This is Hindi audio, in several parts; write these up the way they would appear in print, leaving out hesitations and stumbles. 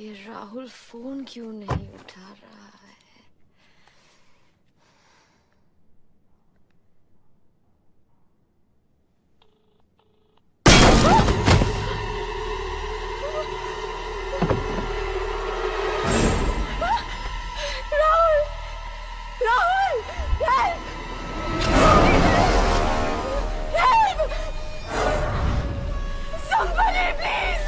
ये राहुल फोन क्यों नहीं उठा रहा है? Rahul! Rahul! Help! Help! Somebody, please!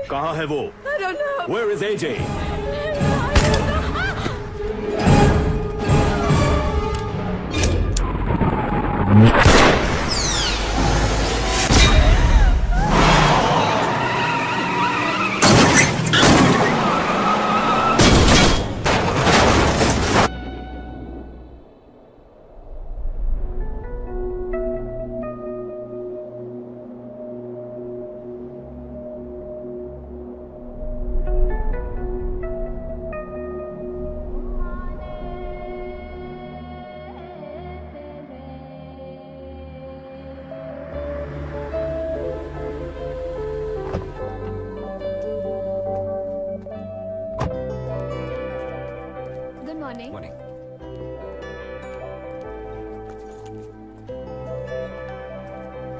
कहाँ है वो? I don't know. Where is AJ? Morning.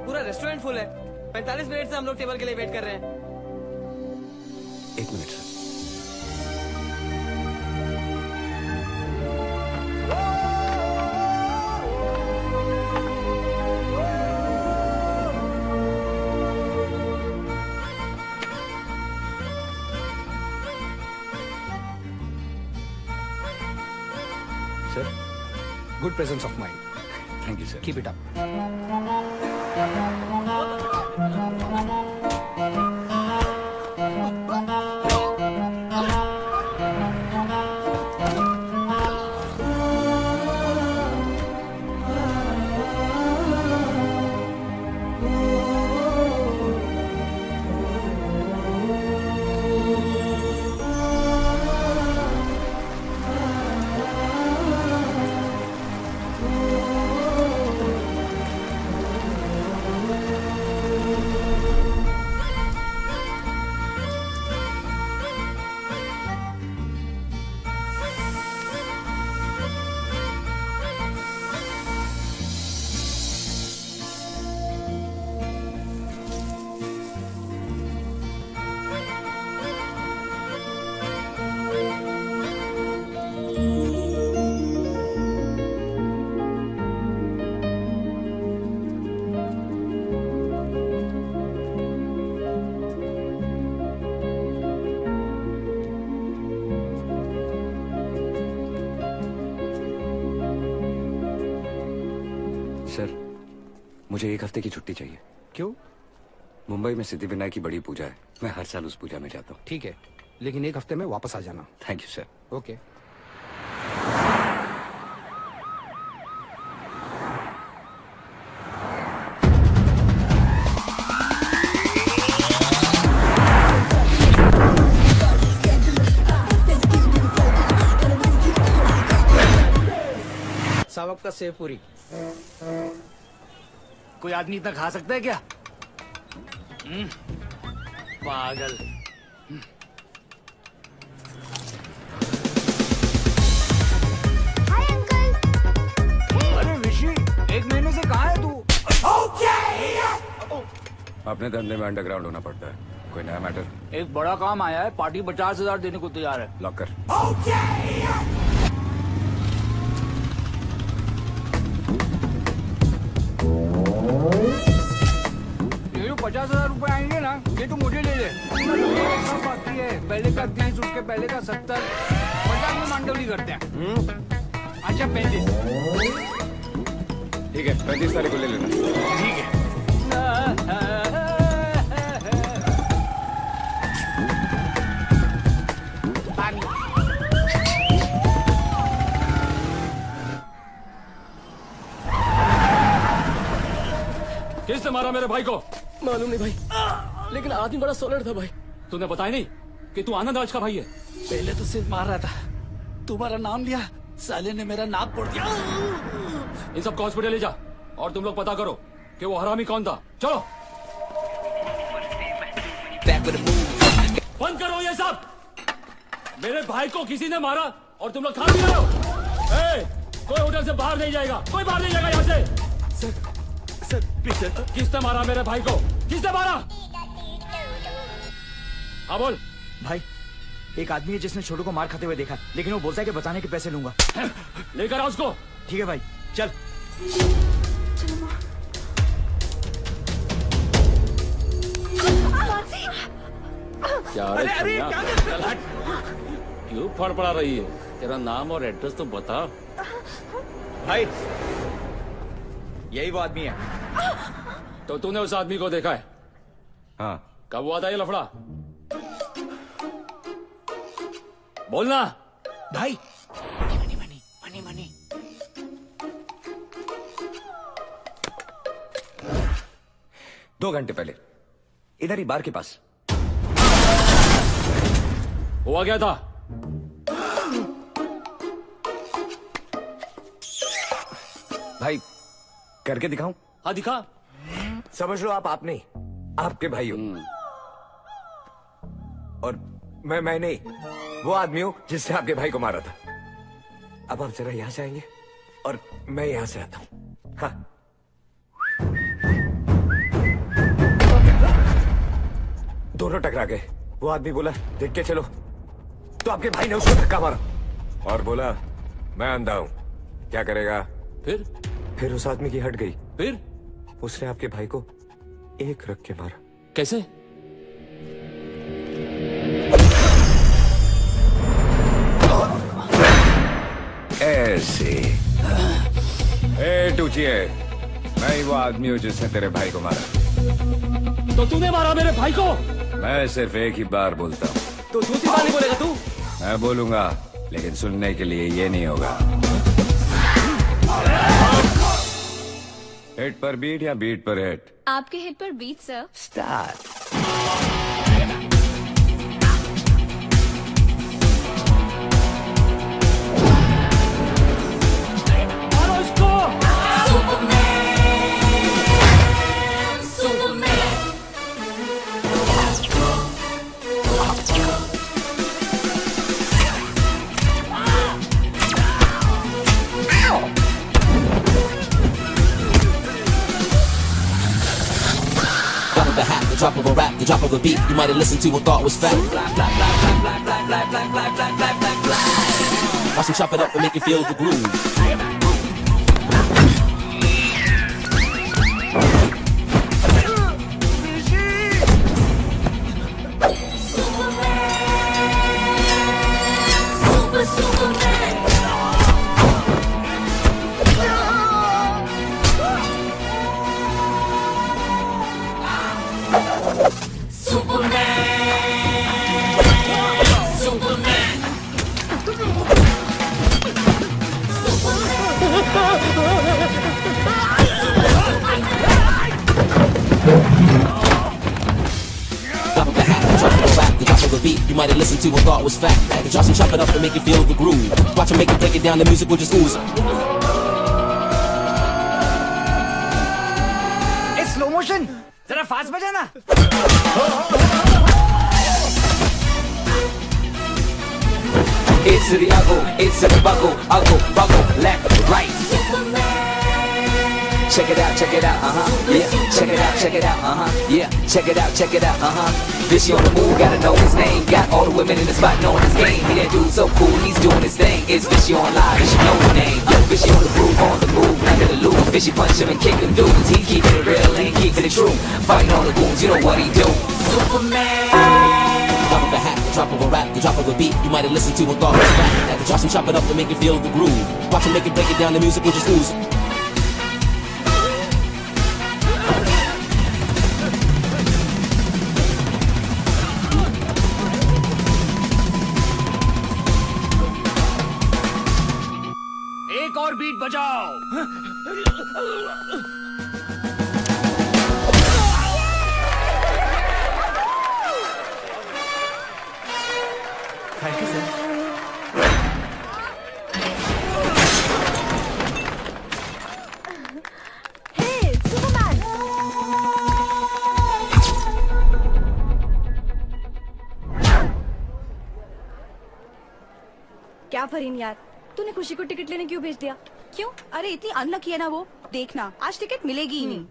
पूरा रेस्टोरेंट फुल है। 45 मिनट से हम लोग टेबल के लिए वेट कर रहे हैं। 1 minute sir. Sir, good presence of mind. Thank you, sir. Keep it up. Sir, मुझे 1 हफ्ते की छुट्टी चाहिए। क्यों? मुंबई में सिद्धिविनायक की बड़ी पूजा है। मैं हर साल उस पूजा में जाता हूँ। ठीक है, लेकिन 1 हफ्ते में वापस आ जाना। Thank you sir. ओके। सावक का सेव पूरी। कोई आदमी इतना खा सकता है क्या? पागल। Hi uncle. अरे ऋषि, 1 महीने से कहाँ है तू? अपने धंधे में अंडरग्राउंड होना पड़ता है। कोई नया मैटर? एक बड़ा काम आया है, पार्टी 50,000 देने को तैयार है। लॉक कर। 50,000 रुपए आएंगे ना, ये तो मुझे ले ले। सब बाकी है, पहले का 30, उसके पहले का 70, 50 में मांडवली करते हैं। अच्छा 35। ठीक है, 35 तारीख को ले लेना। ठीक है। किसने मारा मेरे भाई को? मालूम नहीं भाई, लेकिन आदमी बड़ा सोलर था भाई। तूने बताया नहीं कि तू आनंद राज का भाई है? पहले तो सिर्फ मार रहा था, तुम्हारा नाम लिया, साले ने मेरा नाक फोड़ दिया। इन सबको हॉस्पिटल ले जा और तुम लोग पता करो कि वो हरामी कौन था। चलो बंद करो ये सब। मेरे भाई को किसी ने मारा और तुम लोग खा भी रहे हो। कोई होटल से बाहर नहीं जाएगा, कोई बाहर नहीं जाएगा यहाँ से। Sir please sir. किसने मारा मेरे भाई को? किसने मारा? हाँ बोल। भाई एक आदमी है जिसने छोटू को मार खाते हुए देखा, लेकिन वो बोलता है कि बचाने के पैसे लूंगा। लेकर आओ उसको। ठीक है भाई, चल। क्या अरे चल हट। क्यों फड़फड़ा रही है? तेरा नाम और एड्रेस तो बता। भाई यही वो आदमी है। तो तूने उस आदमी को देखा है? हाँ। कब हुआ था ये लफड़ा? बोलना भाई। मनी। 2 घंटे पहले इधर ही बार के पास हुआ क्या था? भाई करके दिखाऊं? हाँ दिखा। समझ लो आप नहीं, आपके भाई हो। और मैं नहीं, वो आदमी हूं जिसने आपके भाई को मारा था। अब आप जरा यहां से आएंगे और मैं यहां से आता हूं। हाँ। दोनों टकरा गए। वो आदमी बोला देख के चलो, तो आपके भाई ने उसको धक्का मारा और बोला मैं अंधा हूं, क्या करेगा? फिर उस आदमी की हट गई। फिर उसने आपके भाई को एक रख के मारा। कैसे? ऐसे। टूचिए, मैं ही वो आदमी हूँ जिसने तेरे भाई को मारा। तो तूने मारा मेरे भाई को? मैं सिर्फ एक ही बार बोलता हूँ। तो दूसरी बार नहीं बोलेगा तू? मैं बोलूंगा, लेकिन सुनने के लिए ये नहीं होगा। हिट पर बीट या बीट पर हिट? आपके हिट पर beat sir. Start. Drop of a rap, the drop of a beat you might have listened to and thought was fact. Watch them chop it up and make you feel the groove. You might have listened to and thought was fact. The drops and chop it up and make you feel the groove. Watch 'em make it break it down, the music will just ooze. It's slow motion. जरा फास्ट बजाना। It's to the I go, it's to the buckle, I go, buckle, left, right. check it out, yeah, check it out, yeah, check it out, Fishy on the move, gotta know his name. Got all the women in the spot knowing his game. He that dude so cool, he's doing his thing. It's Fishy on live, you should know the name. Yo, Fishy on the move, not gonna lose. Fishy punch him and kick him dudes. He keeping it real and he keeping it true. Fighting all the goons, you know what he do. Superman. Drop of a hat, the drop of a rap, the drop of a beat. You might have listened to and thought it was rap. Had to drop some, chop it up to make it feel the groove. Watch him make it, break it down, the music will just ooze. एक और बीट बजाओ। Thank you sir. Hey, Superman! क्या फरीन यार, तूने खुशी को टिकट लेने क्यों भेज दिया? क्यों? अरे इतनी अनलकी है ना वो। देखना आज टिकट मिलेगी ही नहीं।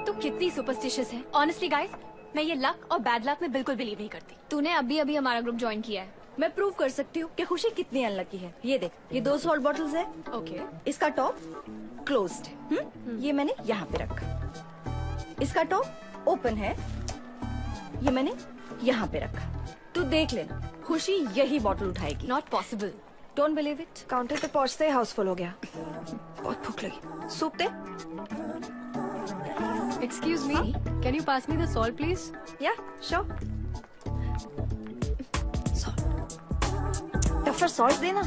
तू कितनी सुपरस्टिशियस है। ऑनेस्टली गाइस, मैं ये लक और बैड लक में बिल्कुल बिलीव नहीं करती। तूने अभी अभी हमारा ग्रुप ज्वाइन किया है। मैं प्रूव कर सकती हूँ कि खुशी कितनी अनलकी है। ये देख, ये 2 सॉल्ट बॉटल्स है। ओके। इसका टॉप क्लोज्ड है। ये मैंने यहाँ पे रखा। इसका टॉप ओपन है। ये मैंने यहाँ पे रखा। तू देख लेना, खुशी यही बॉटल उठाएगी। Not possible. Don't believe it. Counter पे पहुंचते ही हाउसफुल हो गया। बहुत भूख लगी। Soup they. Excuse me, can you pass me the salt please? या श्योर। टफर सॉल्ट देना।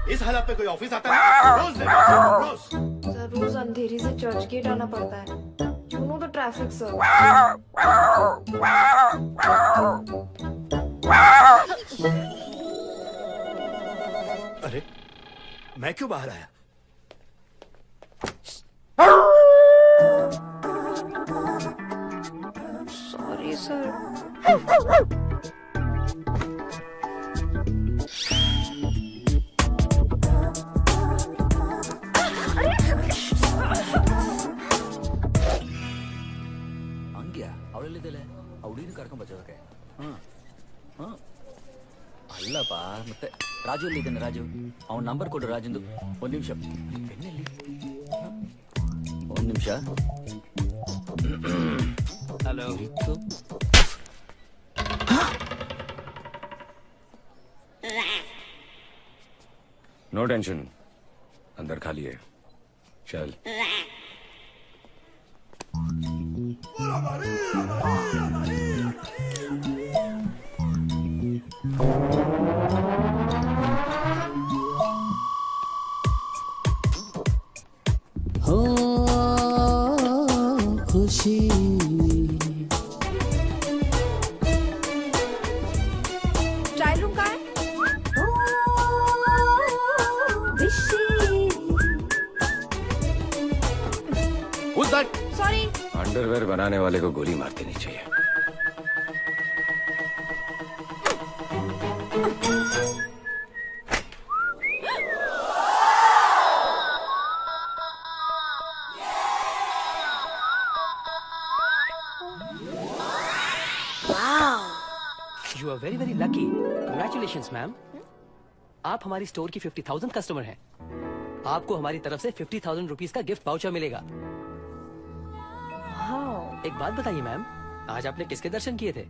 इस हालत पे कोई ऑफिस आता है? रोज रोज सर, रोज अंधेरी से चर्च गेट आना पड़ता है। You know the traffic sir. अरे मैं क्यों बाहर आया? Sorry sir. ಹುಡುಗಿನ ಕರ್ಕೊಂಡ್ ಬಚ್ಚೋದಕ್ಕೆ ಅಲ್ಲಪ್ಪ ಮತ್ತೆ ರಾಜು ಅಲ್ಲಿ ಇದ್ದಾನೆ. ರಾಜು ಅವನ ನಂಬರ್ ಕೊಡು. ರಾಜಂದು ಒಂದ್ ನಿಮಿಷ. ಪೆನ್ನಲ್ಲಿ ಒಂದ್ ನಿಮಿಷ. हेलो। नो टेंशन, अंदर खाली है। चल। हो खुशी ट्रायल रूम कहाँ है? Who's that? सॉरी। अंडरवेयर बनाने वाले को गोली मार देनी चाहिए। You are very very lucky. Congratulations ma'am, आप हमारी स्टोर की 50,000 कस्टमर हैं। आपको हमारी तरफ से 50,000 रुपीज का गिफ्ट वाउचर मिलेगा। एक बात बताइए मैम, आज आपने किसके दर्शन किए थे?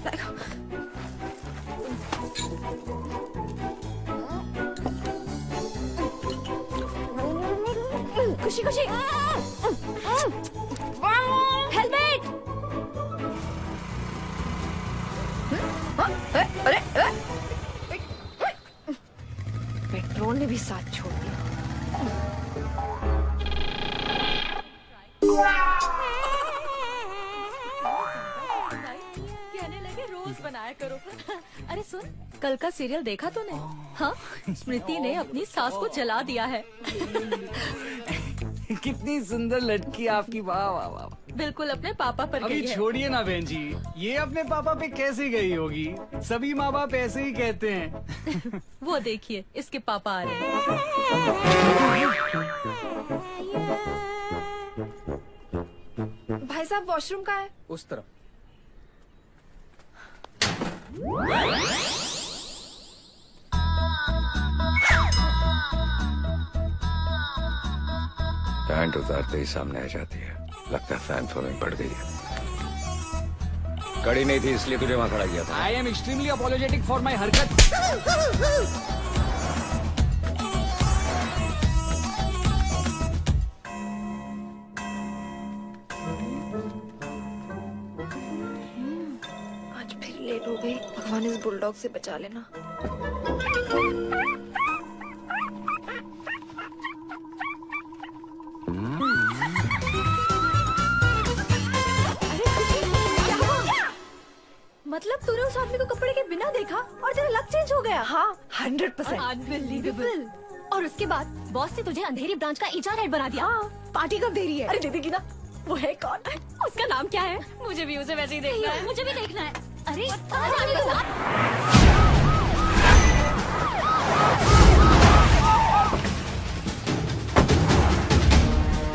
चिल्लाएगा। खुशी खुशी हेलमेट। अरे पेट्रोल ने भी साथ छोड़ दिया। कहने लगे रोज बनाया करो। अरे सुन, कल का सीरियल देखा तूने? हाँ, स्मृति ने अपनी सास को जला दिया है। कितनी सुंदर लड़की आपकी, वाह वाह वाह। बिल्कुल अपने पापा पर अभी गई है। छोड़िए ना बहन जी, ये अपने पापा पे कैसे गई होगी? सभी माँ बाप ऐसे ही कहते हैं। वो देखिए, इसके पापा आ रहे हैं। भाई साहब वॉशरूम कहाँ है? उस तरफ। पैंट उतारते ही सामने आ जाती है। लगता है फैन फॉलोइंग बढ़ गई है। कड़ी नहीं थी इसलिए तुझे वहां खड़ा किया था। I am extremely apologetic for my हरकत। आज फिर लेट हो गई। भगवान इस बुलडॉग से बचा लेना। मतलब तूने उस आदमी को कपड़े के बिना देखा और तेरा लक चेंज हो गया? हाँ 100%। अनबिलीवेबल। और उसके बाद बॉस ने तुझे अंधेरी ब्रांच का HR हेड बना दिया। पार्टी कब दे रही है? अरे दे देगी ना। वो है कौन? उसका नाम क्या है? मुझे भी उसे वैसे ही देखना है। मुझे भी देखना है। अरे कहाँ जा रही हो?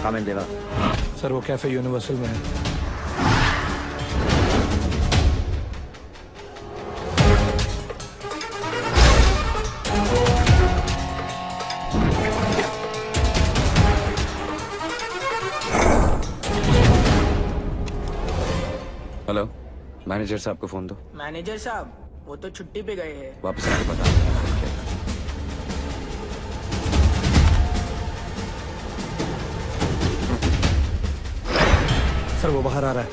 कामेन देवा। सर वो कैफे यूनिवर्सल में है। हेलो, मैनेजर साहब को फोन दो। मैनेजर साहब वो तो छुट्टी पे गए हैं। वापस आके बता। सर वो बाहर आ रहा है।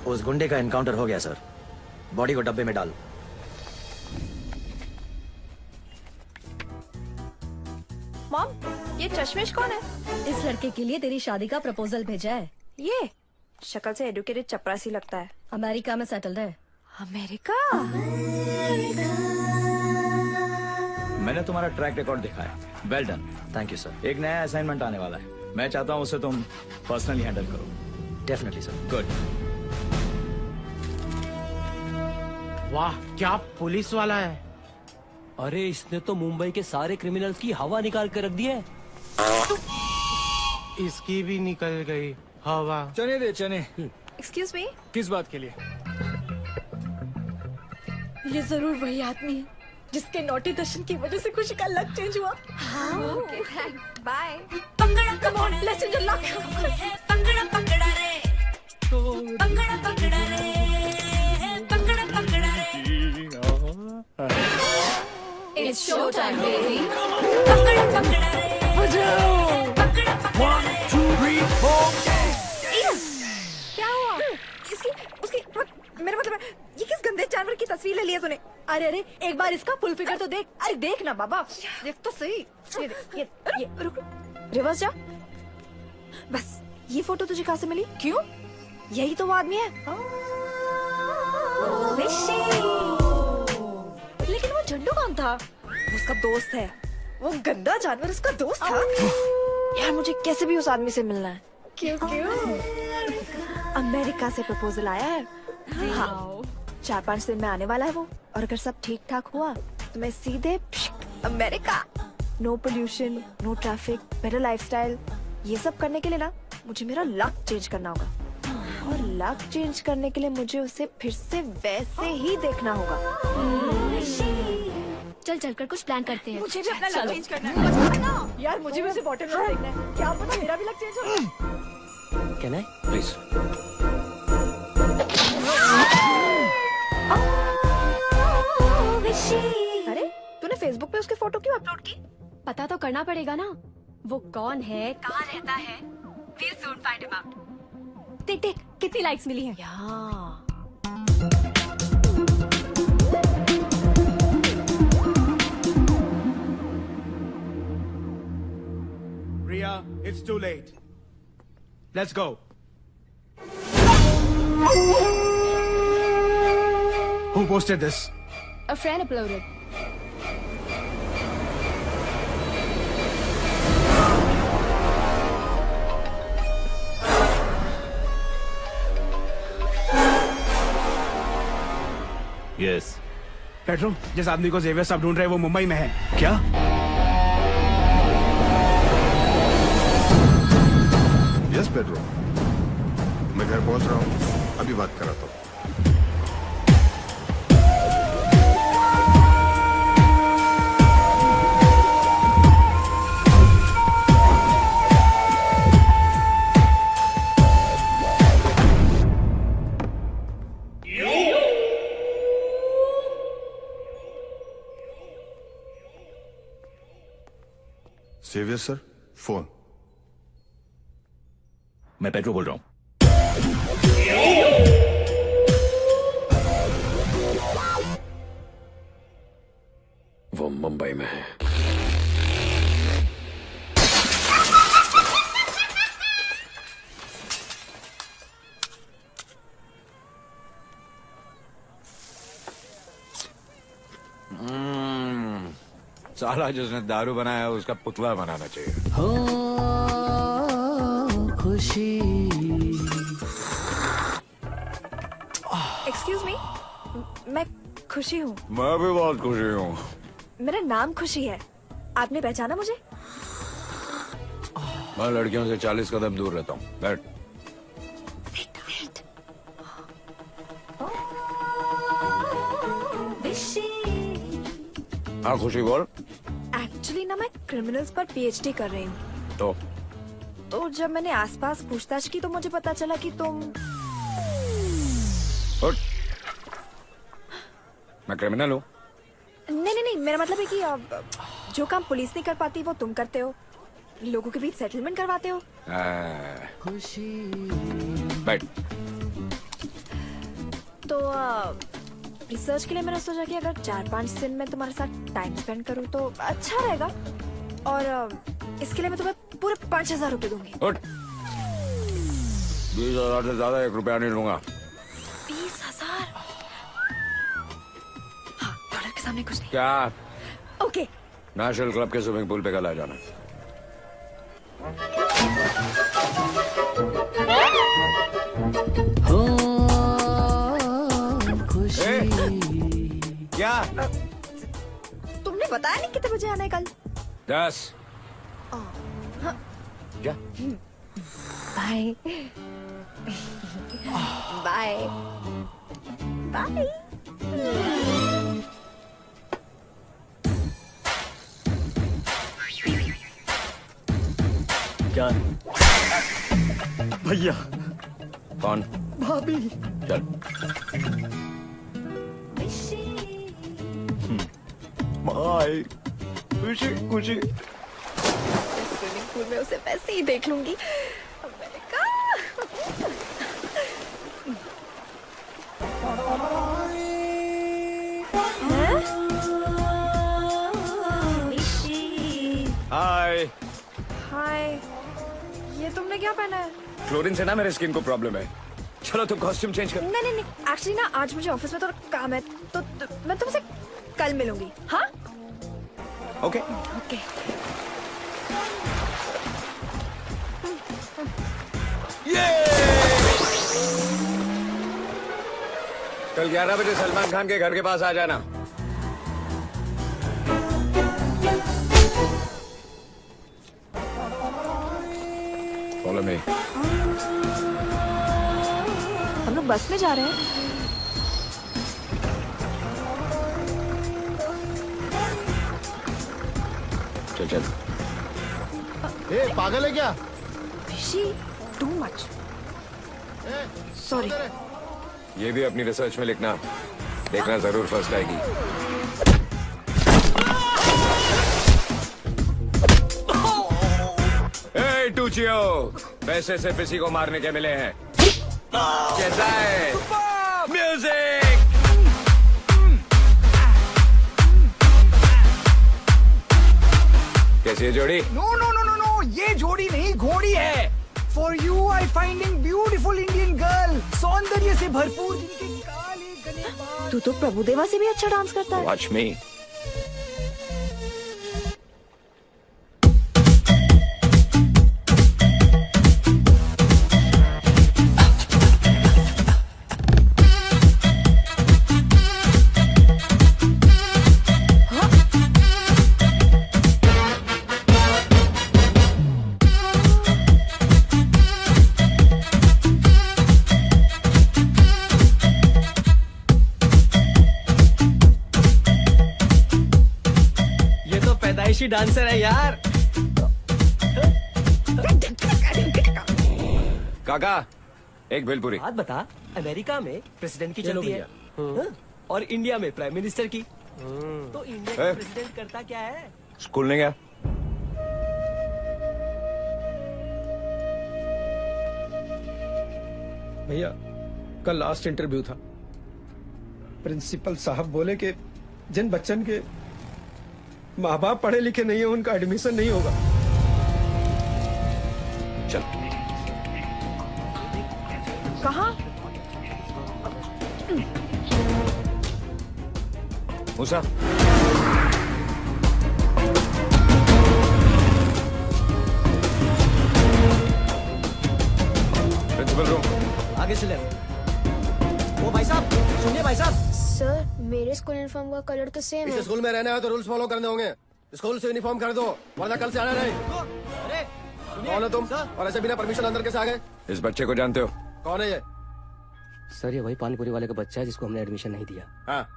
उस गुंडे का एनकाउंटर हो गया सर। बॉडी को डब्बे में डाल। मॉम, ये चश्मेश कौन है? इस लड़के के लिए तेरी शादी का प्रपोजल भेजा है। ये शक्ल से एडुकेटेड चपरासी लगता है। अमेरिका में सेटल्ड है। अमेरिका? मैंने तुम्हारा ट्रैक रिकॉर्ड देखा है। Well done. Thank you sir. एक नया असाइनमेंट आने वाला है। मैं चाहता हूँ उसे तुम पर्सनली हैंडल करो। Definitely sir. गुड। वाह क्या पुलिस वाला है। अरे इसने तो मुंबई के सारे क्रिमिनल्स की हवा निकाल कर रख दी है। इसकी भी निकल गई हवा। चने दे चने। Excuse me. किस बात के लिए? ये जरूर वही आदमी है जिसके नोटी दर्शन की वजह से खुशी का लक चेंज हुआ। हाँ, okay thanks bye. Come on let's enjoy luck. पकड़ा पकड़ा रे, पकड़ा पकड़ा रे, पकड़ा पकड़ा रे। It's show time, baby. पकड़ा पकड़ा रे, पकड़ा पकड़ा रे। 1 2 3 4 क्या हुआ? इसकी उसकी मेरा मतलब है, ये किस गंदे जानवर की तस्वीर ले लिया तूने? अरे अरे एक बार इसका फुल फिगर तो देख। अरे देख ना बाबा, देख तो सही। ये रुक, रिवर्स जा। बस ये फोटो तुझे कहाँ से मिली? क्यों? यही तो वो आदमी है। लेकिन वो झंडू कौन था? वो उसका दोस्त है। वो गंदा जानवर उसका दोस्त था। यार मुझे कैसे भी उस आदमी से मिलना है। क्यों क्यों? अमेरिका से प्रपोजल आया है। हाँ 4-5 दिन में आने वाला है वो। और अगर सब ठीक ठाक हुआ तो मैं सीधे America. No pollution, no traffic, better lifestyle, ये सब करने के लिए ना मुझे मेरा लक चेंज करना होगा। और लक चेंज करने के लिए मुझे उसे फिर से वैसे ही देखना होगा। चल चल कर कुछ प्लान करते हैं। मुझे भी अपना लक चेंज करना है। यार मुझे भी उसे बॉटल में देखना है। क्या पता मेरा भी लक चेंज हो। Can I please. अरे तूने फेसबुक पे उसकी फोटो क्यों अपलोड की? पता तो करना पड़ेगा ना, वो कौन है, कहाँ रहता है। We'll soon find him out. देख देख कितनी लाइक्स मिली हैं। Ria, it's too late. Let's go. Who posted this? A friend uploaded. Yes. Petro, जिस आदमी को जेवियर साहब ढूंढ रहे हैं वो मुंबई में है। क्या? यस पेड्रो, मैं घर पहुंच रहा हूँ, अभी बात कराता हूँ। Saviour sir, phone. मैं पेट्रो बोल रहा हूँ। वो मुंबई में है। साला जिसने दारू बनाया उसका पुतला बनाना चाहिए। हो खुशी। एक्सक्यूज मी, मैं खुशी हूँ। मैं भी बहुत खुशी हूँ। मेरा नाम खुशी है। आपने पहचाना मुझे? मैं लड़कियों से 40 कदम दूर रहता हूँ। बैठ। हाँ खुशी बोल। एक्चुअली ना मैं क्रिमिनल्स पर पीएचडी कर रही हूँ। तो जब मैंने आसपास पूछताछ की तो मुझे पता चला कि तुम। मैं क्रिमिनल हूँ? नहीं, मेरा मतलब है कि जो काम पुलिस नहीं कर पाती वो तुम करते हो, लोगों के बीच सेटलमेंट करवाते हो। खुशी। बैठ। तो रिसर्च के लिए मैंने सोचा कि अगर 4-5 दिन में तुम्हारे साथ टाइम स्पेंड करूँ तो अच्छा रहेगा। और इसके लिए मैं तुम्हें पूरे 5,000 रुपए दूंगी। 20,000 से ज्यादा 1 रुपया नहीं लूंगा। 20,000? हाँ, डॉलर के सामने कुछ नहीं। क्या? ओके। नेशनल क्लब के स्विमिंग पूल पे कल आ जाना। क्या? तुमने बताया नहीं कितने बजे आना है कल? 10। क्या? Bye bye bye. क्या? भैया। कौन? भाभी। चल। बाय। खुशी खुशी। स्विमिंग पूल में उसे वैसे ही देख लूंगी। मैंने कहा। हाय। हाय, ये तुमने क्या पहना है? क्लोरीन से ना मेरे स्किन को प्रॉब्लम है। चलो तुम कॉस्ट्यूम चेंज कर। नहीं, एक्चुअली ना आज मुझे ऑफिस में थोड़ा काम है, तो मैं तुमसे कल मिलूंगी। हाँ? ओके। कल 11 बजे सलमान खान के घर के पास आ जाना। Follow me. हम लोग बस में जा रहे हैं। चल चल। ए, पागल है क्या? ऋषि, टू मच। सॉरी। ये भी अपनी रिसर्च में लिखना, देखना जरूर फर्स्ट आएगी। ए टूचियो, पैसे सिर्फ इसी को मारने के मिले हैं। कैसा है? म्यूजिक। कैसी है जोड़ी? No no no no no, ये जोड़ी नहीं घोड़ी है। For you I finding beautiful Indian girl, सौंदर्य से भरपूर, जिनके काले गले बाल। तू तो प्रभुदेवा से भी अच्छा डांस करता है। Watch me. पैदाइशी डांसर है यार। काका, एक भेलपुरी। बात बता, अमेरिका में प्रेसिडेंट की चलती है और इंडिया में प्राइम मिनिस्टर की। तो इंडिया का प्रेसिडेंट करता क्या है? स्कूल नहीं गया? भैया, कल लास्ट इंटरव्यू था। प्रिंसिपल साहब बोले कि जिन बच्चन के माँ बाप पढ़े लिखे नहीं है उनका एडमिशन नहीं होगा। चल। कहाँ? मूसा। Principal room. आगे से लेफ्ट। वो भाई साहब, सुनिए भाई साहब। सर, मेरे स्कूल यूनिफॉर्म का कलर तो सेम है। इस स्कूल में रहना है तो रूल्स फॉलो करने होंगे। स्कूल से यूनिफॉर्म कर दो, वरना कल से आना नहीं। अरे कौन है तुम? और ऐसे बिना परमिशन अंदर कैसे आ गए? इस बच्चे को जानते हो? कौन है ये? सर, ये वही पानीपुरी वाले का बच्चा है जिसको हमने एडमिशन नहीं दिया। हाँ,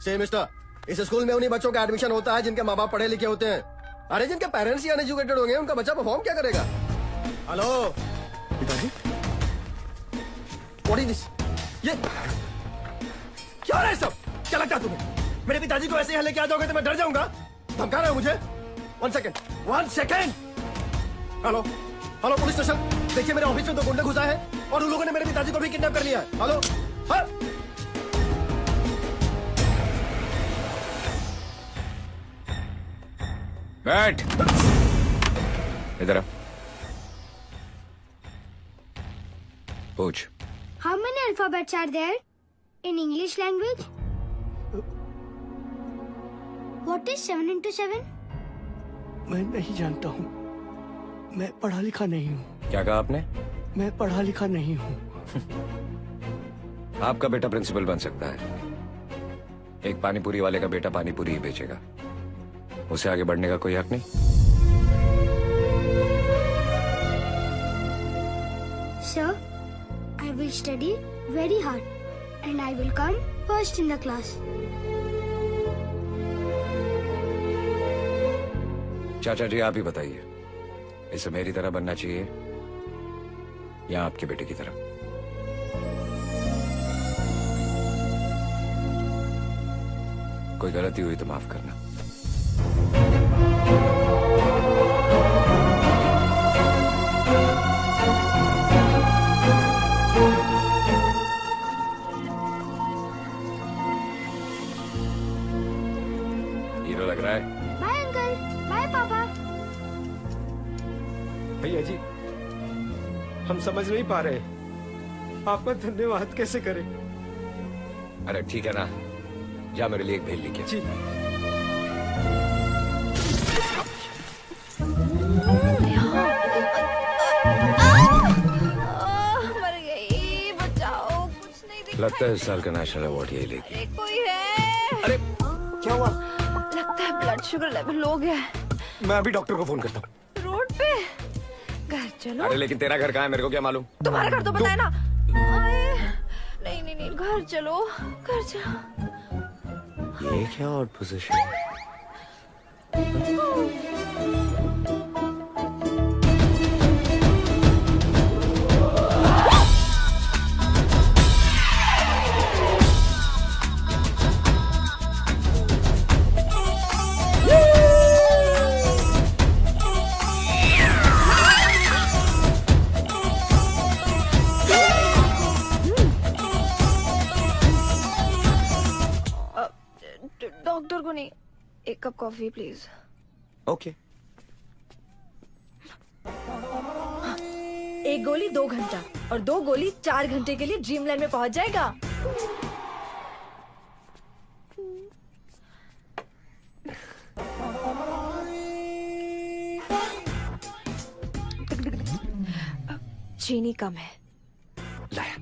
से मिस्टर, इस स्कूल में उन्हीं बच्चों का एडमिशन होता है जिनके माँ बाप पढ़े लिखे होते हैं। अरे जिनके पेरेंट्स ही अनएजुकेटेड होंगे, उनका बच्चा परफॉर्म क्या करेगा? हेलो पिताजी, व्हाट इज दिस? ये क्या है सब? क्या लगता है तुम्हें मेरे पिताजी को ऐसे यहाँ लेके आ जाओगे तो मैं डर जाऊंगा? धमका रहे हो मुझे? 1 second, 1 second. Hello hello police station, देखिए मेरे ऑफिस में 2 गुंडे घुसा है और उन लोगों ने मेरे पिताजी को भी किडनैप कर लिया है। हेलो, हाँ? बैठ। इधर आ। पूछ। How many alphabets are there in English language? What is 7 into 7? मैं नहीं जानता हूँ, मैं पढ़ा लिखा नहीं हूँ। क्या कहा आपने? मैं पढ़ा लिखा नहीं हूँ। आपका बेटा प्रिंसिपल बन सकता है, एक पानीपुरी वाले का बेटा पानीपुरी ही बेचेगा। उसे आगे बढ़ने का कोई हक नहीं। Sir, I will study very hard and I will come first in the class. चाचा जी, आप ही बताइए, इसे मेरी तरह बनना चाहिए या आपके बेटे की तरह? कोई गलती हुई तो माफ करना। हीरो लग रहा है। Bye uncle, bye पापा। भैया जी, हम समझ नहीं पा रहे, आपका धन्यवाद कैसे करें? अरे ठीक है ना, जा मेरे लिए एक भेल लेके। जी। मर गई, बचाओ, कुछ नहीं दिख। लगता है इस साल का नेशनल अवार्ड यही लेगी। अरे कोई है? अरे क्या हुआ? लगता है ब्लड शुगर लेवल लो गया है। मैं अभी डॉक्टर को फोन करता हूँ। रोड पे घर चलो। अरे लेकिन तेरा घर कहाँ है, मेरे को क्या मालूम? तुम्हारा घर तो बताया ना। नहीं नहीं नहीं, घर चलो, घर चलो। ये क्या ऑड पोजीशन? डॉक्टर को नहीं, एक कप कॉफी प्लीज। ओके। एक गोली 2 घंटा और 2 गोली 4 घंटे के लिए ड्रीमलैंड में पहुंच जाएगा। चीनी कम है। लाया।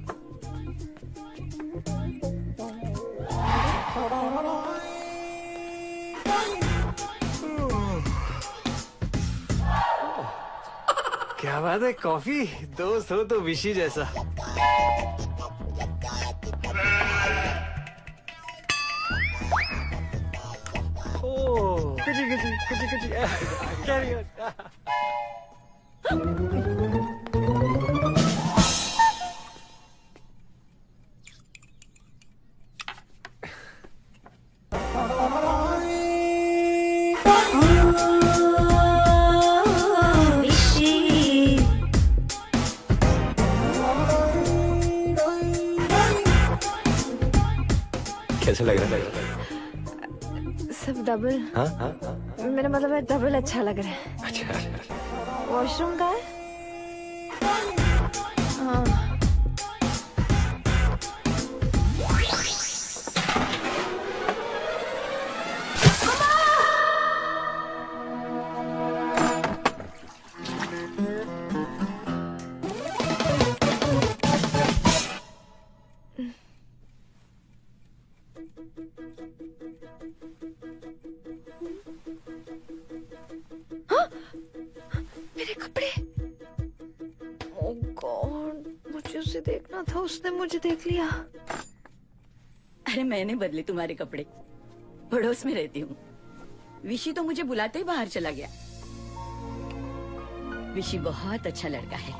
क्या बात है, कॉफी दोस्त हो तो विशी जैसा। ओ कुछ कैरी ऑन। कैसे लग रहा है? सब डबल। हाँ हाँ हाँ। मेरा मतलब है डबल अच्छा लग रहा है। अच्छा। वॉशरूम का है? हाँ। मेरे कपड़े। ओह गॉड, मुझे उसे देखना था, उसने मुझे देख लिया। अरे मैंने बदले तुम्हारे कपड़े, पड़ोस में रहती हूँ। विशी तो मुझे बुलाते ही बाहर चला गया। विशी बहुत अच्छा लड़का है,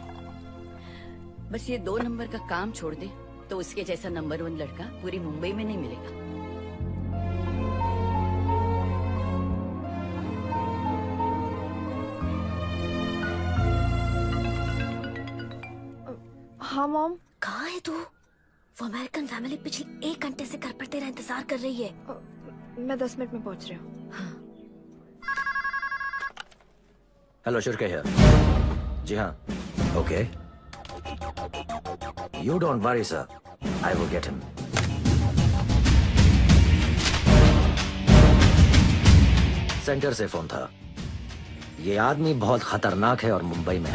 बस ये 2 नंबर का काम छोड़ दे तो उसके जैसा नंबर 1 लड़का पूरी मुंबई में नहीं मिलेगा। हाँ मॉम। कहाँ है तू? वो अमेरिकन फैमिली पिछले 1 घंटे से घर पर तेरा इंतजार कर रही है। मैं 10 मिनट में पहुंच रही हूँ। Hello Shirke here. जी हाँ, okay. You don't worry sir, I will get him. Centre से फोन था। ये आदमी बहुत खतरनाक है और मुंबई में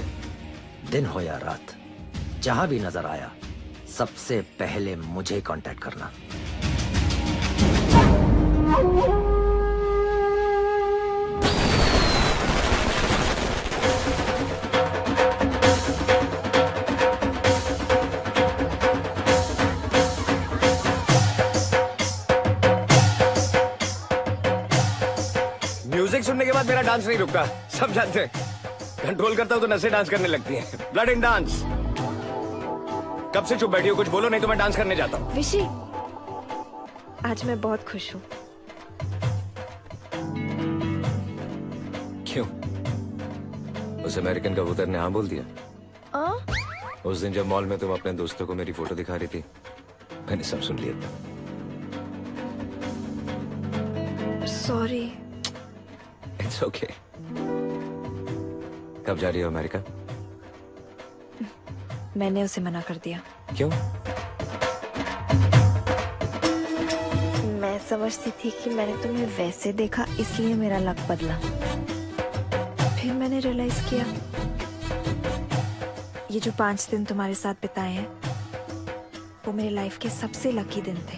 दिन हो या रात जहां भी नजर आया सबसे पहले मुझे कांटेक्ट करना। म्यूजिक सुनने के बाद मेरा डांस नहीं रुकता, सब जानते हैं। कंट्रोल करता हूँ तो नसें डांस करने लगती हैं। Blood in dance. कब से चुप बैठी हो, कुछ बोलो नहीं तो मैं डांस करने जाता हूँ। विशी, आज मैं बहुत खुश हूँ। क्यों? उस अमेरिकन कबूतर ने हाँ बोल दिया? उस दिन जब मॉल में तुम अपने दोस्तों को मेरी फोटो दिखा रही थी, मैंने सब सुन लिया था। सॉरी। It's okay. कब जा रही हो अमेरिका? मैंने उसे मना कर दिया। क्यों? मैं समझती थी कि मैंने तुम्हें वैसे देखा इसलिए मेरा लक बदला। फिर मैंने रियलाइज किया ये जो 5 दिन तुम्हारे साथ बिताए हैं वो मेरे लाइफ के सबसे लकी दिन थे।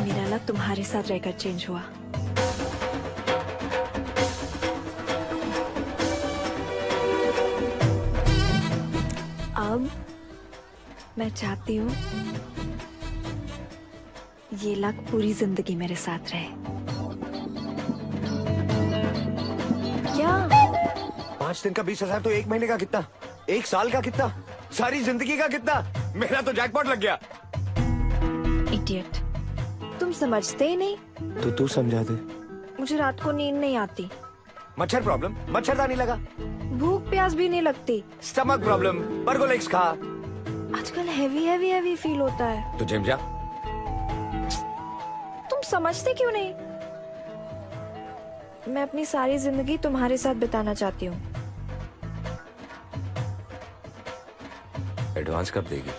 मेरा लक तुम्हारे साथ रहकर चेंज हुआ। अब मैं चाहती हूँ ये लक पूरी जिंदगी मेरे साथ रहे। क्या 5 दिन का 20,000 तो 1 महीने का कितना, 1 साल का कितना, सारी जिंदगी का कितना? मेरा तो जैकपॉट लग गया। इडियट, तुम समझते ही नहीं। तो तू समझा दे। मुझे रात को नींद नहीं आती। मच्छर प्रॉब्लम, मच्छरदानी लगा। भूख प्यास भी नहीं लगती। स्टमक प्रॉब्लम, बर्गोलेक्स खा। आजकल हैवी फील होता है। तो जिम जा। तुम समझते क्यों नहीं? मैं अपनी सारी जिंदगी तुम्हारे साथ बिताना चाहती हूँ। एडवांस कब देगी?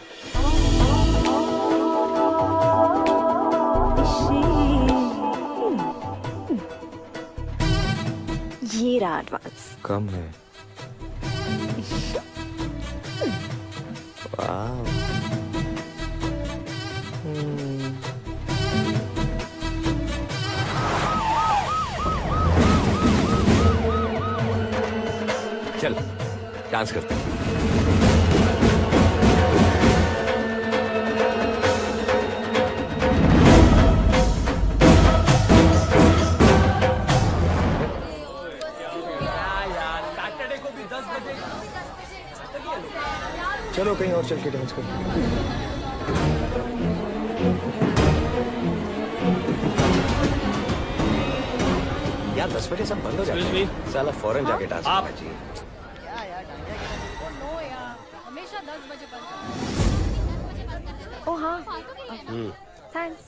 ये रहा एडवांस। कम है। वाह। चल डांस करते हैं। चलो कहीं और चल के डांस करते हैं। यार 10 बजे सब बंद हो जाता है। साला फौरन जाके डांस करना चाहिए। हमेशा 10 बजे ओ हाँ, थैंक्स।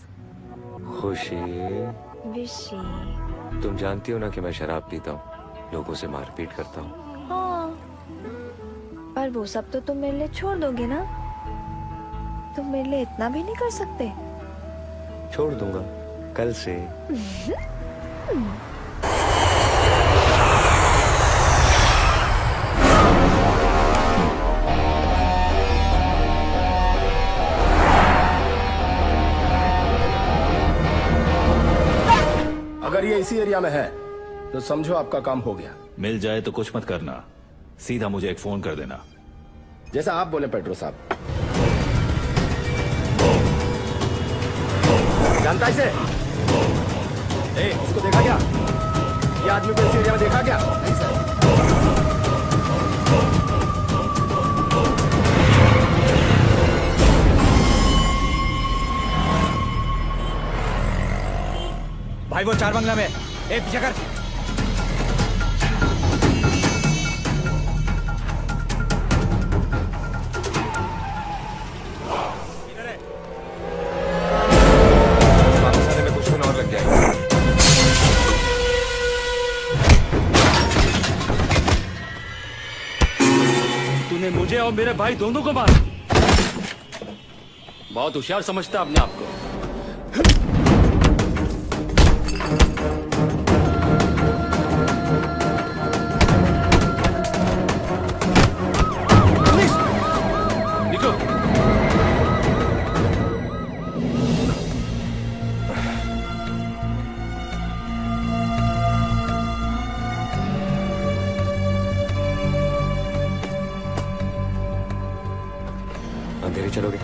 खुशी, विशी। तुम जानती हो ना कि मैं शराब पीता हूँ, लोगों से मारपीट करता हूँ। हाँ, पर वो सब तो तुम मेरे लिए छोड़ दोगे ना? तुम मेरे लिए इतना भी नहीं कर सकते? छोड़ दूंगा कल से। अगर ये इसी एरिया में है तो समझो आपका काम हो गया। मिल जाए तो कुछ मत करना, सीधा मुझे एक फोन कर देना। जैसा आप बोले पेट्रो साहब। जानता है इसे? इसको देखा क्या? ये आदमी को इस एरिया में देखा क्या? नहीं सर। भाई वो 4 बंगला में। ए पीछे कर। तूने मुझे और मेरे भाई दोनों को मारा। बहुत होशियार समझता अपने आप को। अंधेरे चलोगे?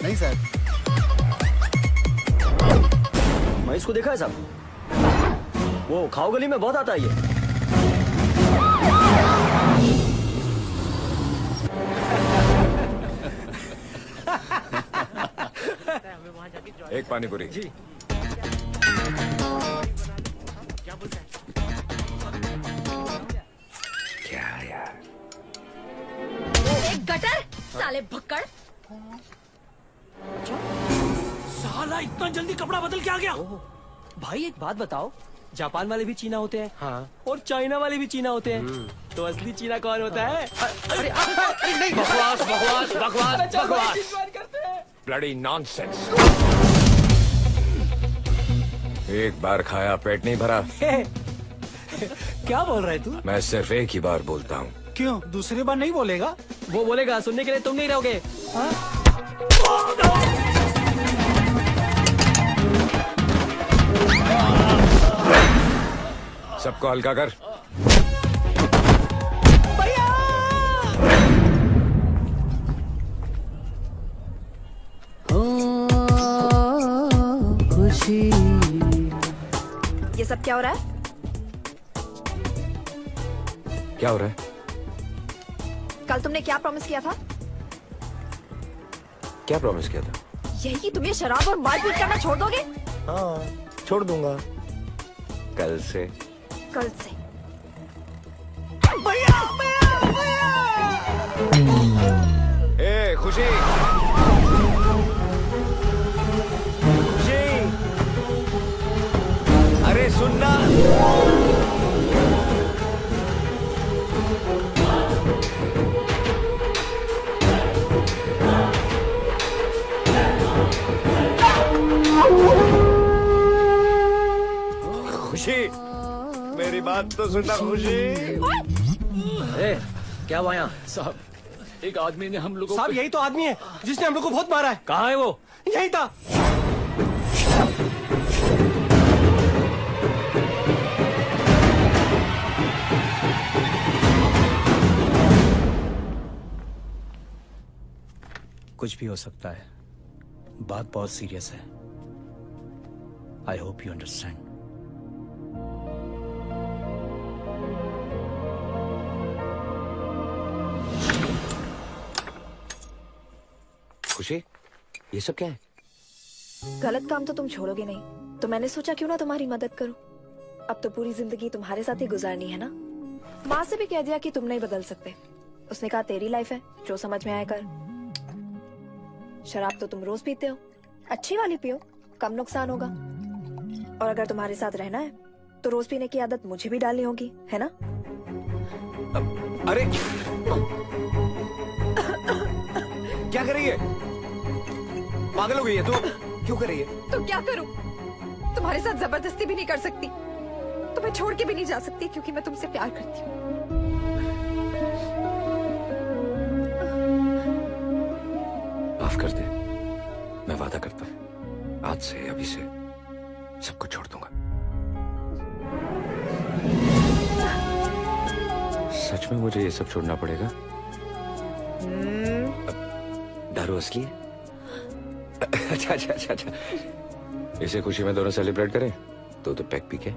नहीं सर। मैं इसको देखा है साहब, वो खाओ गली में बहुत आता है ये। एक पानी पूरी। जी। क्या यार? गटर साले भक्कड़। साला इतना जल्दी कपड़ा बदल के आ गया। भाई एक बात बताओ, जापान वाले भी चीना होते हैं। हाँ। और चाइना वाले भी चीना होते हैं। तो असली चीना कौन होता है? अरे नहीं, बकवास बकवास बकवास बकवास। Bloody nonsense. एक बार खाया पेट नहीं भरा। क्या बोल रहा है तू? मैं सिर्फ एक ही बार बोलता हूँ। क्यों दूसरी बार नहीं बोलेगा? वो बोलेगा, सुनने के लिए तुम नहीं रहोगे। सबको हल्का कर। खुशी। ये सब क्या हो रहा है? क्या हो रहा है? कल तुमने क्या प्रॉमिस किया था? क्या प्रॉमिस किया था? यही, तुम ये शराब और मारपीट करना छोड़ दोगे? हाँ, छोड़ दूंगा। कल से। कल से। ए खुशी, खुशी, अरे सुनना। खुशी, मेरी बात तो सुनना खुशी। क्या हुआ यहाँ? साहब, एक आदमी ने हम लोगों साहब, यही तो आदमी है जिसने हम लोग को बहुत मारा है। कहाँ है वो? यही था। कुछ भी हो सकता है, बात बहुत सीरियस है। I hope you understand. खुशी, ये सब क्या है? गलत काम तो तुम छोड़ोगे नहीं, तो मैंने सोचा क्यों ना तुम्हारी मदद करूं। अब तो पूरी जिंदगी तुम्हारे साथ ही गुजारनी है ना। माँ से भी कह दिया कि तुम नहीं बदल सकते। उसने कहा तेरी लाइफ है, जो समझ में आए कर। शराब तो तुम रोज पीते हो, अच्छी वाली पियो, कम नुकसान होगा। और अगर तुम्हारे साथ रहना है तो रोज पीने की आदत मुझे भी डालनी होगी, है ना? अरे क्या कर रही है? पागल हो गई है तू? क्यों कर रही है? तो क्या करूं? तुम्हारे साथ जबरदस्ती भी नहीं कर सकती, तुम्हें छोड़ के भी नहीं जा सकती, क्योंकि मैं तुमसे प्यार करती हूँ। माफ कर दे, मैं वादा करता हूँ, आज से अभी से सबको छोड़ दूंगा। सच में मुझे ये सब छोड़ना पड़ेगा? दारू असली है? अच्छा अच्छा अच्छा अच्छा, इसे खुशी में दोनों सेलिब्रेट करें तो पैक पी के।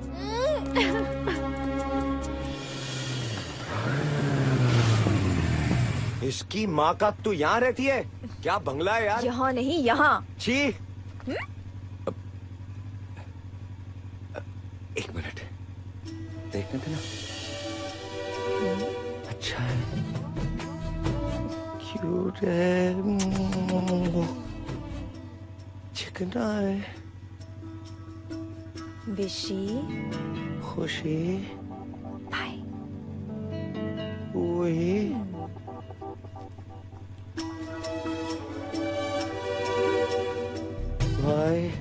इसकी माँ का तू यहाँ रहती है? क्या बंगला है यार? यहाँ नहीं, यहाँ। छी। एक मिनट देखने थे ना। अच्छा है, क्यूट है, चिकना है। विशी, खुशी, भाई, वही भाई।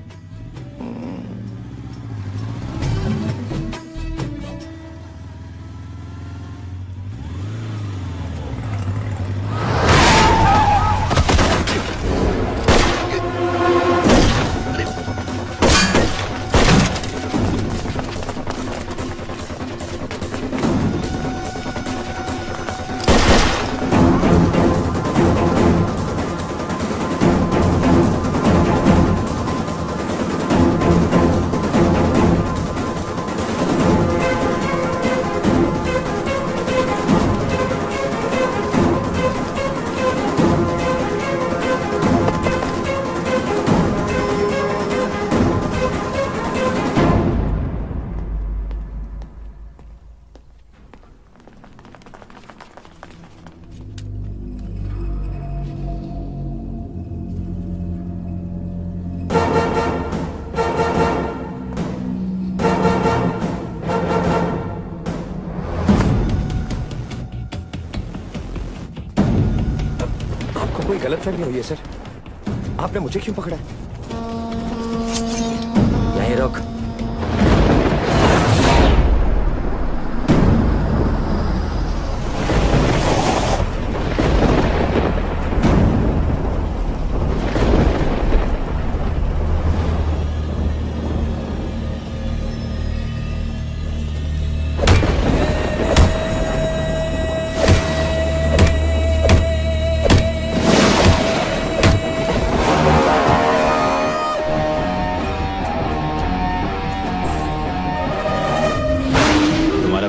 गलतफहमी हुई है सर। आपने मुझे क्यों पकड़ा है? यहीं रुक।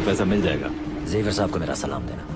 पैसा मिल जाएगा। जेवर साहब को मेरा सलाम देना।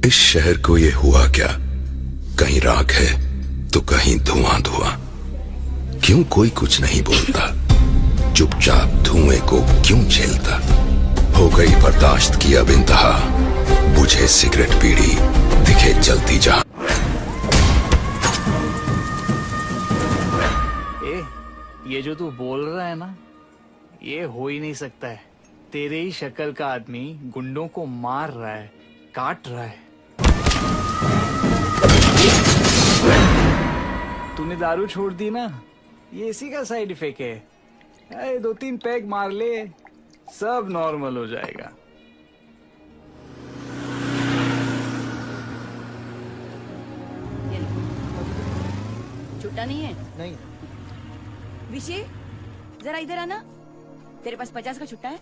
इस शहर को ये हुआ क्या? कहीं राख है तो कहीं धुआं धुआं। क्यों कोई कुछ नहीं बोलता? चुपचाप धुएं को क्यों झेलता? हो गई बर्दाश्त की अब इंतहा, बुझे सिगरेट बीड़ी, दिखे जलती जहां। ये जो तू बोल रहा है ना, ये हो ही नहीं सकता है। तेरे ही शक्ल का आदमी गुंडों को मार रहा है, काट रहा है। तूने दारू छोड़ दी ना, ये इसी का साइड इफेक्ट है। अरे 2-3 पैग मार ले, सब नॉर्मल हो जाएगा। छुट्टा नहीं है? नहीं। विशी, जरा इधर आना। तेरे पास 50 का छुट्टा है?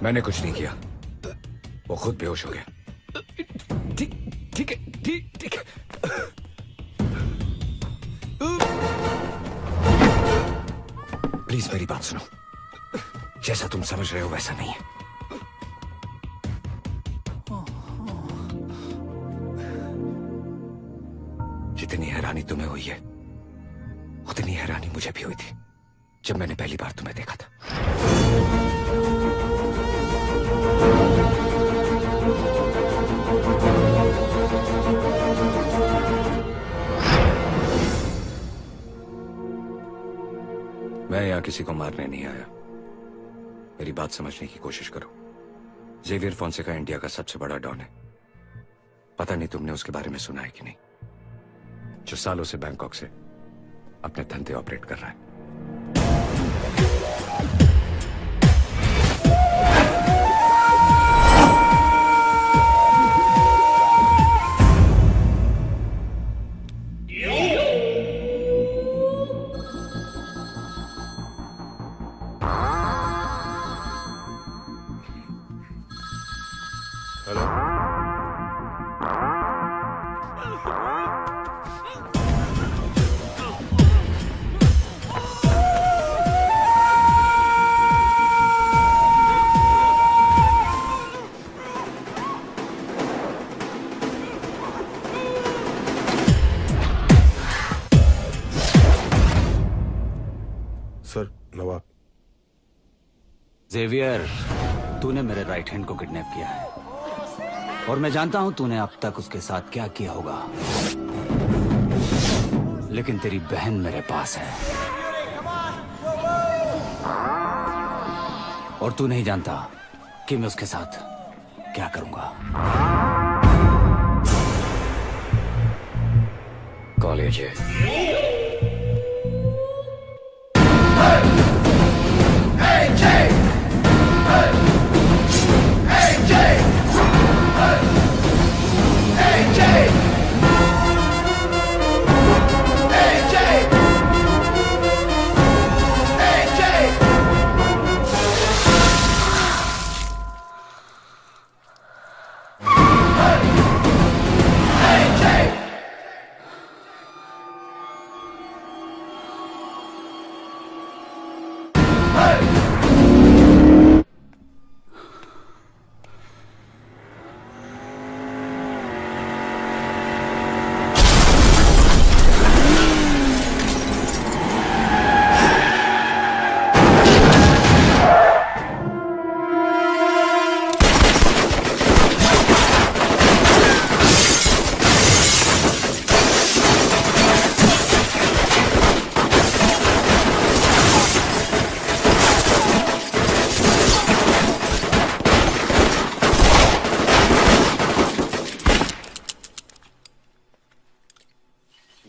मैंने कुछ नहीं किया, वो खुद बेहोश हो गया। ठीक है, ठीक है। प्लीज मेरी बात सुनो, जैसा तुम समझ रहे हो वैसा नहीं है। जितनी हैरानी तुम्हें हुई है, उतनी हैरानी मुझे भी हुई थी जब मैंने पहली बार तुम्हें देखा था। मैं यहां किसी को मारने नहीं आया। मेरी बात समझने की कोशिश करो। जेवियर फोंसेका इंडिया का सबसे बड़ा डॉन है। पता नहीं तुमने उसके बारे में सुना है कि नहीं, जो सालों से बैंकॉक से अपने धंधे ऑपरेट कर रहा है। जेवियर, तूने मेरे राइट हैंड को किडनैप किया है और मैं जानता हूं तूने अब तक उसके साथ क्या किया होगा, लेकिन तेरी बहन मेरे पास है और तू नहीं जानता कि मैं उसके साथ क्या करूंगा। कॉलेज है।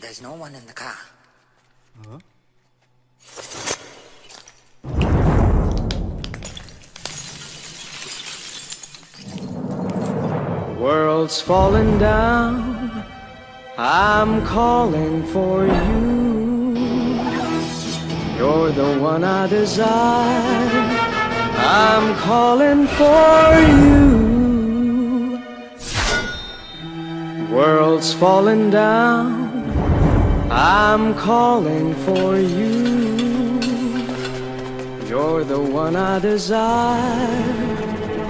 There's no one in the car. Huh? World's falling down, I'm calling for you. You're the one I desire, I'm calling for you. World's falling down, I'm calling for you. You're the one I desire,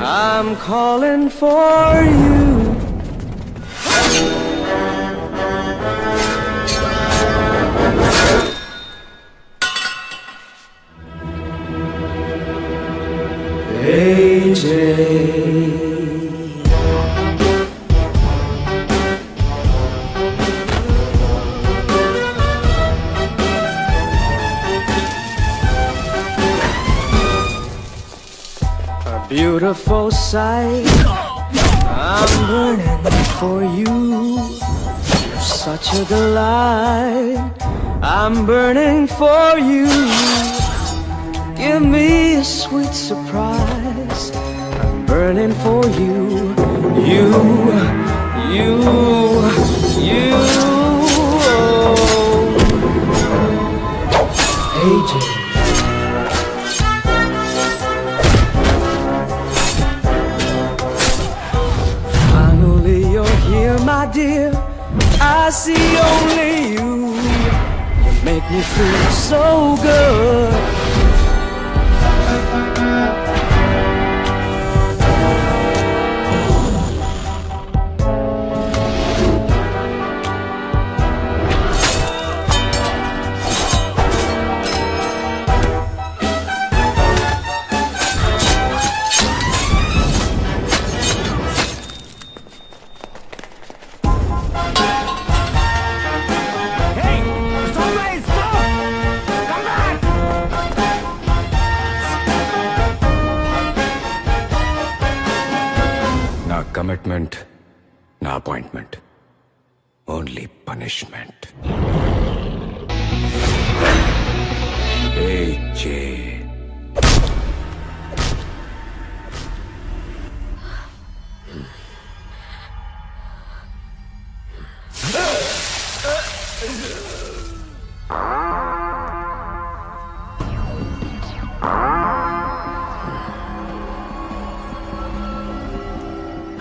I'm calling for you. AJ. A beautiful sight. I'm burning for you. You're such a delight. I'm burning for you. Give me a sweet surprise. I'm burning for you. You. AJ. Finally you're here, my dear. I see only you. You make me feel so good. ना कमिटमेंट ना appointment, only punishment. AJ।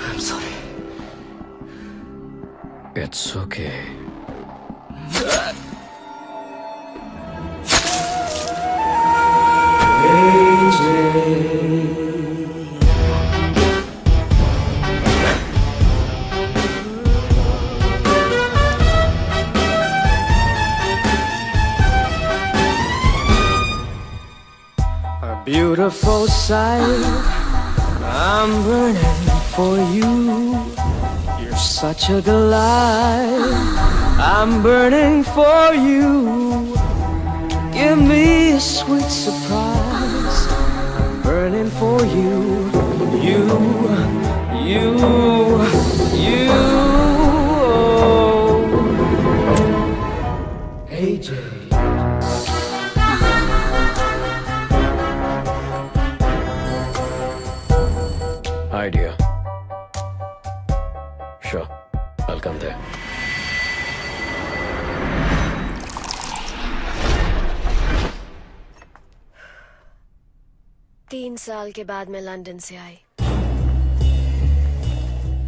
I'm sorry. It's okay. A beautiful sight. I'm burning for you. You're such a delight. I'm burning for you. Give me a sweet surprise. I'm burning for you. AJ. Idea. Sure, I'll come there. तीन साल के बाद मैं लंदन से आई।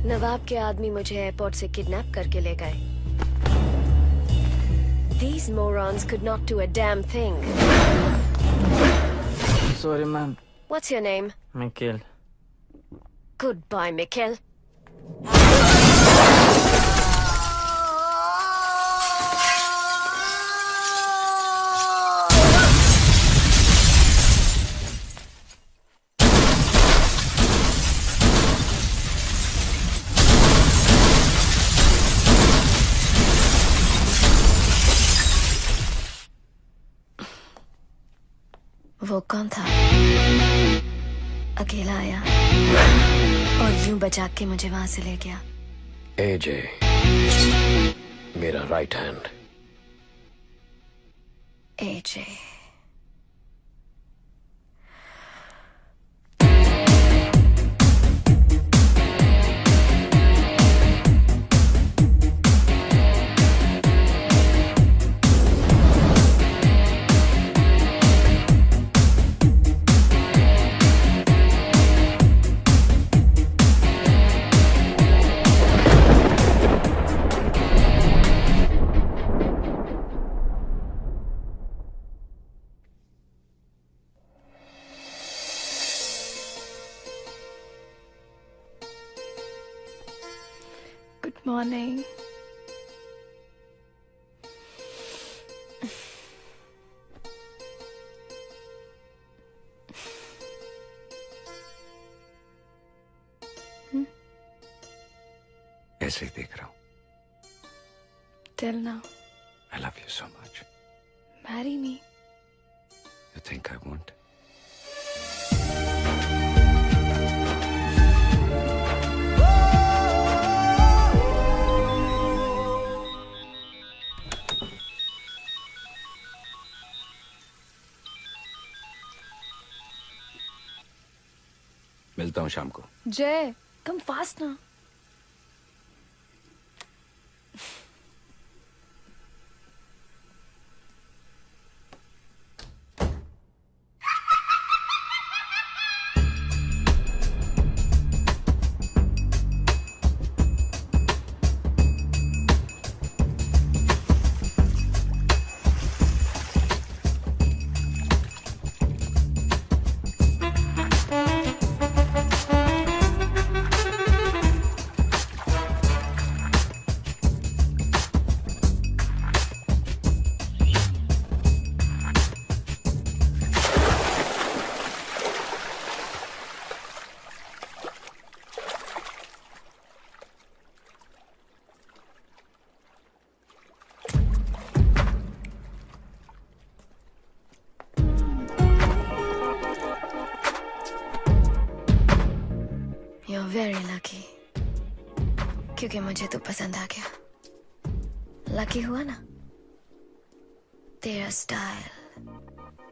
नवाब के आदमी मुझे एयरपोर्ट से किडनैप करके ले गए। These morons could not do a damn thing. Sorry, ma'am. What's your name? Mikhail. Goodbye, Mikhail. वो कौन था? अकेला आया और यूं बचा के मुझे वहां से ले गया। AJ, मेरा right hand. AJ। Good morning. ऐसे ही देख रहा हूँ। Till now, I love you so much. marry me. You think I won't? मिलता हूँ शाम को। जय, come fast ना। You're very lucky. क्योंकि मुझे तो पसंद आ गया। लकी हुआ ना? तेरा स्टाइल,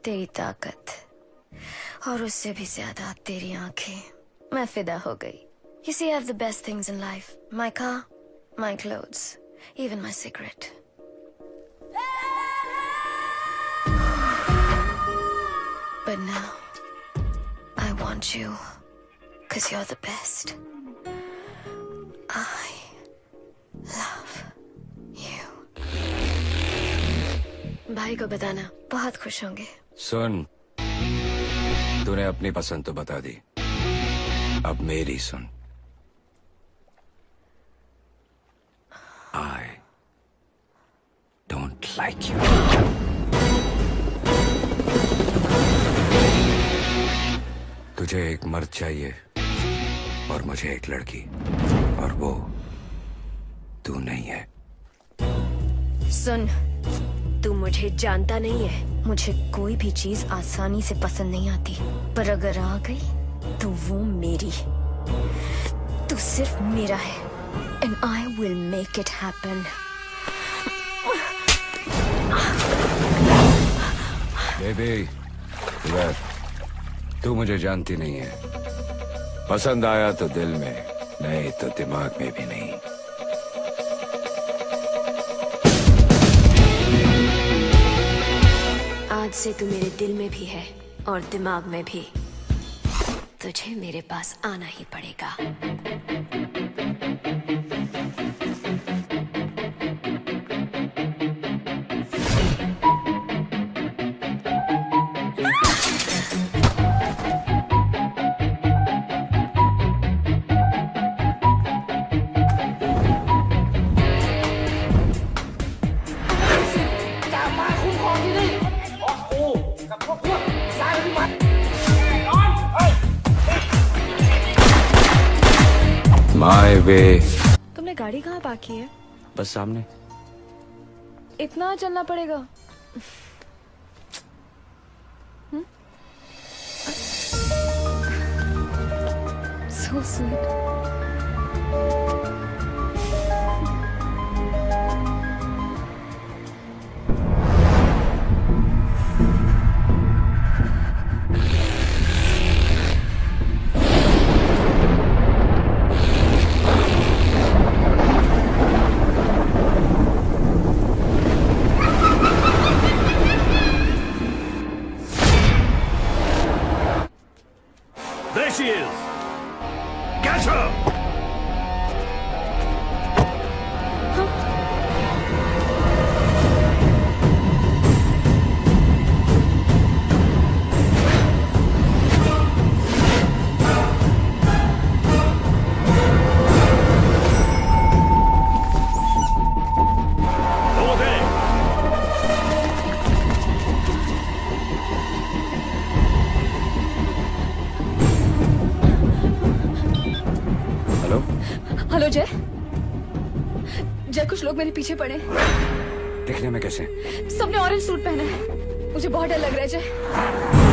तेरी ताकत और उससे भी ज्यादा तेरी आंखें। मैं फिदा हो गई। You see, I have the best things in life. My car, my clothes, even my cigarette. But now, I want you. 'Cause you're the best. I love you. भाई को बताना, बहुत खुश होंगे। सुन, तूने अपनी पसंद तो बता दी, अब मेरी सुन। I don't like you. तुझे एक मर्द चाहिए और मुझे एक लड़की, और वो तू नहीं है। सुन, तू मुझे जानता नहीं है। मुझे कोई भी चीज आसानी से पसंद नहीं आती, पर अगर आ गई तो वो मेरी। तू सिर्फ मेरा है, and I will make it happen. Baby, इधर। तू मुझे जानती नहीं है। पसंद आया तो दिल में, नहीं तो दिमाग में भी नहीं। आज से तू मेरे दिल में भी है और दिमाग में भी। तुझे मेरे पास आना ही पड़ेगा। My way. तुमने गाड़ी कहाँ पार्क की है? बस सामने। इतना चलना पड़ेगा? So sweet. There she is! Catch her! Over there! Hello जय, जय कुछ लोग मेरे पीछे पड़े हैं। दिखने में कैसे? सबने ऑरेंज सूट पहना है। मुझे बहुत डर लग रहा है जय।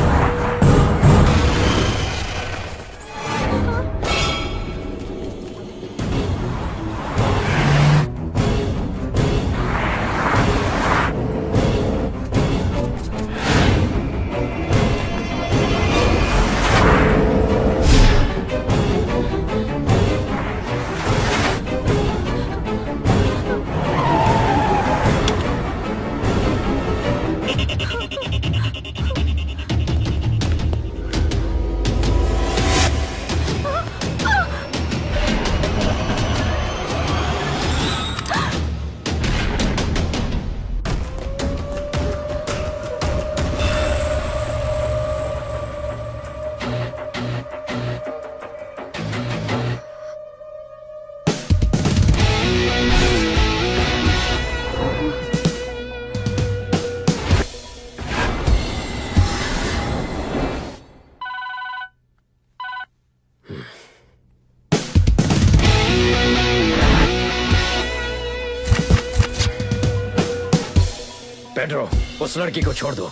पेड्रो, उस लड़की को छोड़ दो।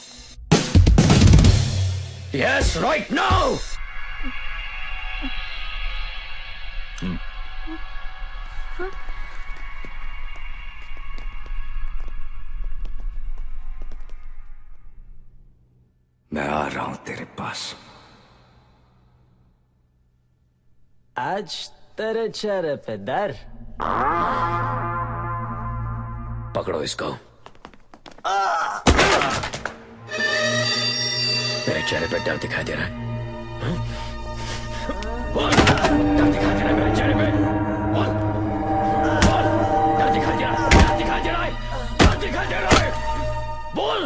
Yes, right now. मैं आ रहा हूं तेरे पास। आज तेरे चेहरे पे डर। पकड़ो इसको। मेरे चेहरे पे डर दिखाई दे रहा है। डर दिखाई दे रहा है मेरे चेहरे पे। डर दिखाई दे रहा है। डर दिखाई दे रहा है। डर दिखाई दे रहा है। बोल।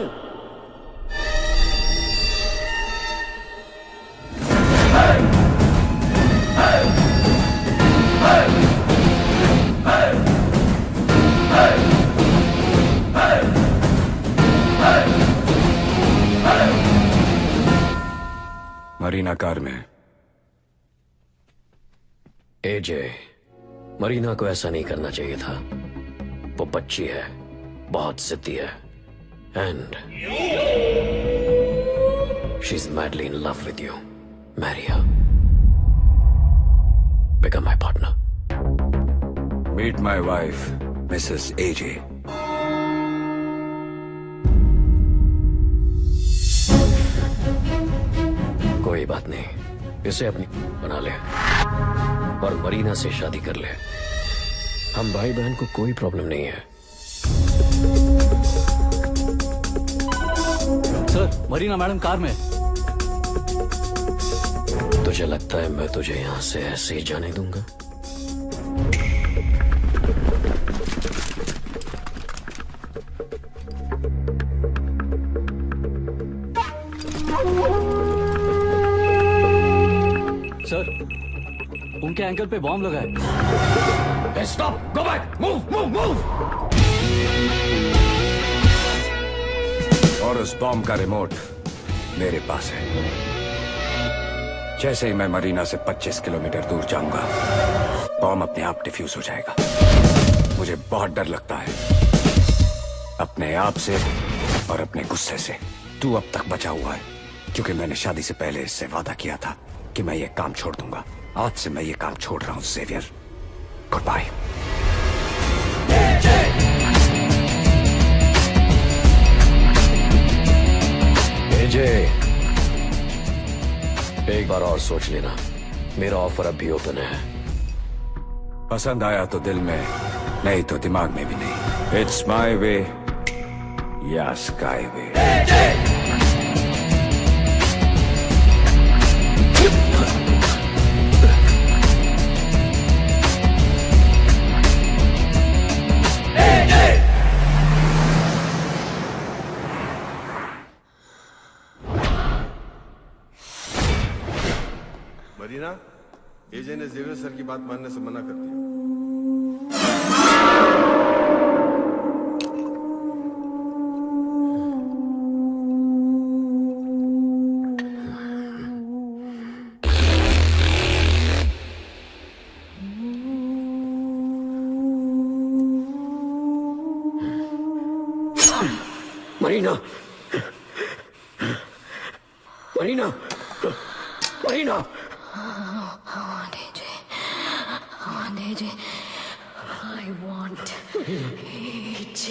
मरीना कार में। एजे, मरीना को ऐसा नहीं करना चाहिए था। वो बच्ची है, बहुत जिद्दी है, and she is madly in love with you. Marry her, become my partner. Meet my wife Mrs AJ. कोई बात नहीं, इसे अपनी बना ले और मरीना से शादी कर ले। हम भाई बहन को कोई प्रॉब्लम नहीं है। सर, मरीना मैडम कार में। तुझे लगता है मैं तुझे यहां से ऐसे ही जाने दूंगा? सर, उनके एंकल पे बॉम्ब लगा है। Stop, go back, move move move. और उस बॉम्ब का रिमोट मेरे पास है। जैसे ही मैं मरीना से 25 किलोमीटर दूर जाऊंगा, बॉम्ब अपने आप डिफ्यूज हो जाएगा। मुझे बहुत डर लगता है, अपने आप से और अपने गुस्से से। तू अब तक बचा हुआ है, क्योंकि मैंने शादी से पहले इससे वादा किया था कि मैं ये काम छोड़ दूंगा। आज से मैं ये काम छोड़ रहा हूं ज़ेवियर। Good bye. एजे, एक बार और सोच लेना, मेरा ऑफर अब भी ओपन है। पसंद आया तो दिल में, नहीं तो दिमाग में भी नहीं। इट्स माई वे या स्काई वे। मरीना, एजे ने ज़ेवियर सर की बात मानने से मना कर दिया। Marina, Marina, Marina. AJ, I want AJ.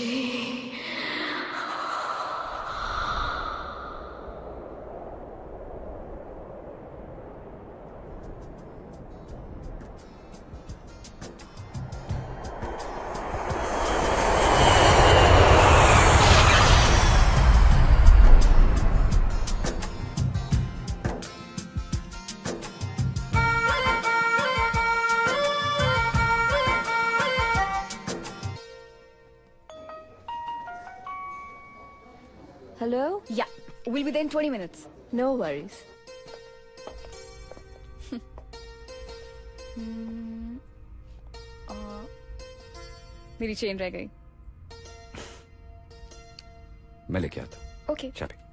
Hello? Yeah, we'll be there in 20 minutes. No worries. मेरी चेन रह गई. मैं लेके आता। Okay. चाबी।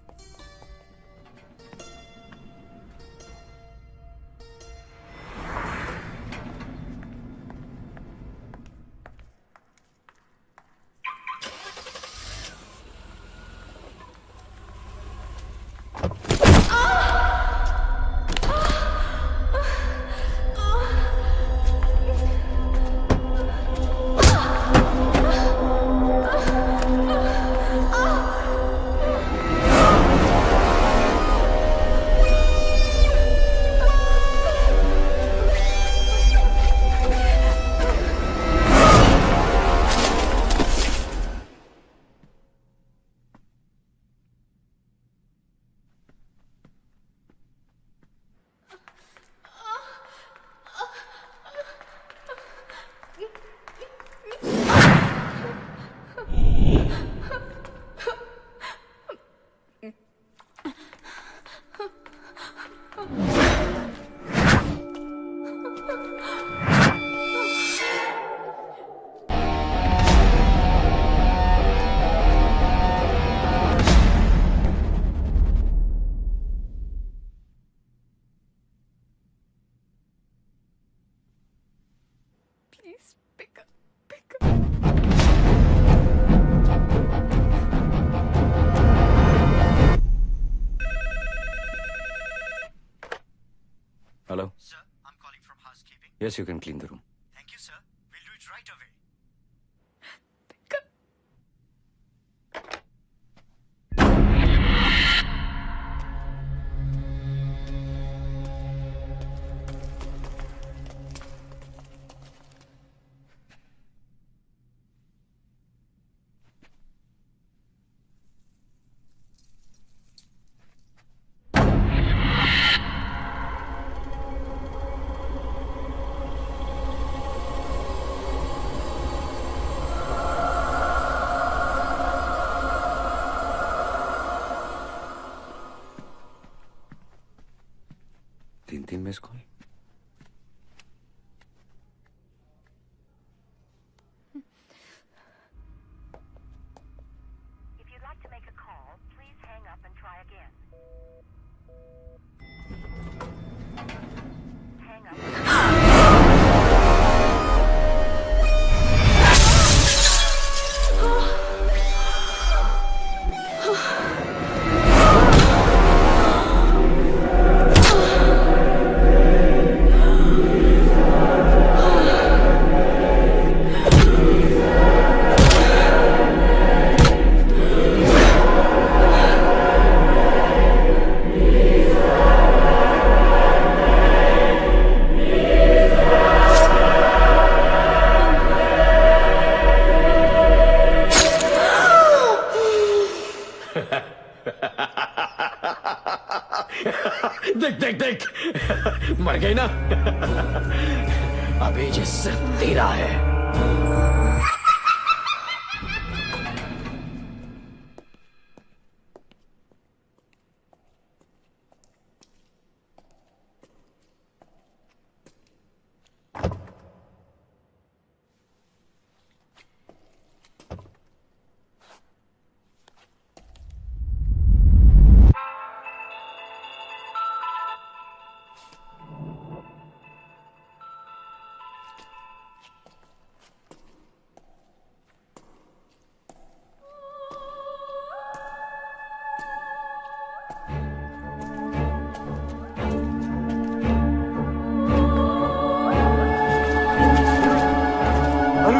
Please pick up. Hello? Sir, I'm calling from housekeeping. Yes, you can clean the room. Thank you, sir. We'll do it right away. तीन miss call. If you'd like to make a call, please hang up and try again. Hang up. देख देख देख, मर गई ना। अब ये सिर्फ तेरा है।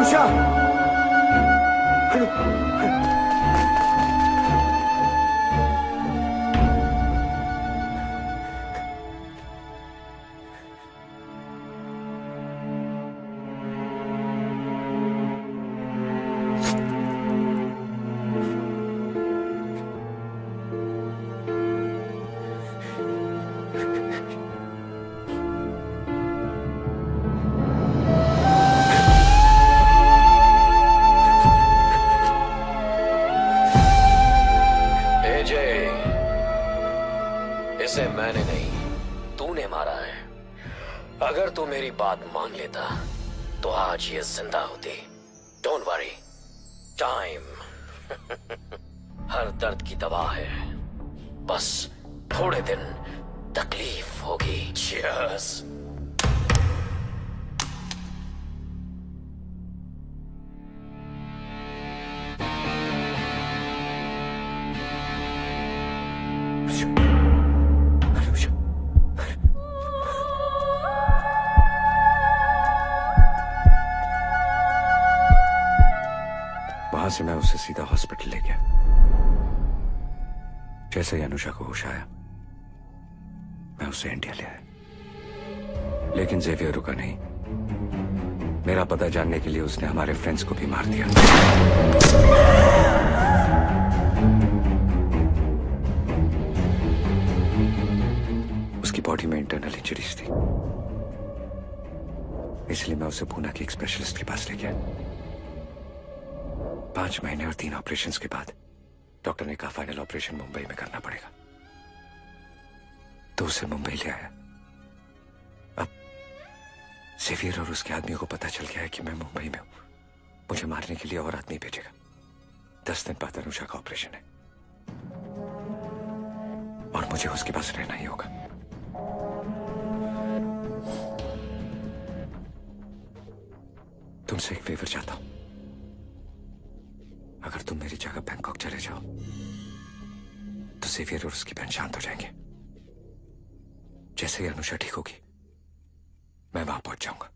अनुषा इसे मैंने नहीं, तूने मारा है। अगर तू मेरी बात मान लेता तो आज ये जिंदा होती। डोंट वरी, टाइम हर दर्द की दवा है, बस थोड़े दिन तकलीफ होगी। Cheers। वहां से मैं उसे सीधा हॉस्पिटल ले गया। जैसे ही अनुषा को होश आया, मैं उसे इंडिया ले आया। लेकिन जेवियर रुका नहीं। मेरा पता जानने के लिए उसने हमारे फ्रेंड्स को भी मार दिया। उसकी बॉडी में इंटरनल इंजरीज थी, इसलिए मैं उसे पूना के एक स्पेशलिस्ट के पास ले गया। 5 महीने और 3 ऑपरेशंस के बाद डॉक्टर ने कहा फाइनल ऑपरेशन मुंबई में करना पड़ेगा, तो उसे मुंबई ले आया। अब सेवियर और उसके आदमी को पता चल गया है कि मैं मुंबई में हूं। मुझे मारने के लिए और आदमी भेजेगा। 10 दिन बाद अनुषा का ऑपरेशन है और मुझे उसके पास रहना ही होगा। तुमसे एक फेवर चाहता हूं। अगर तुम मेरी जगह बैंकॉक चले जाओ तो सेवियर और उसकी बहन शांत हो जाएंगे। जैसे ही अनुषा ठीक होगी, मैं वहां पहुंच जाऊंगा।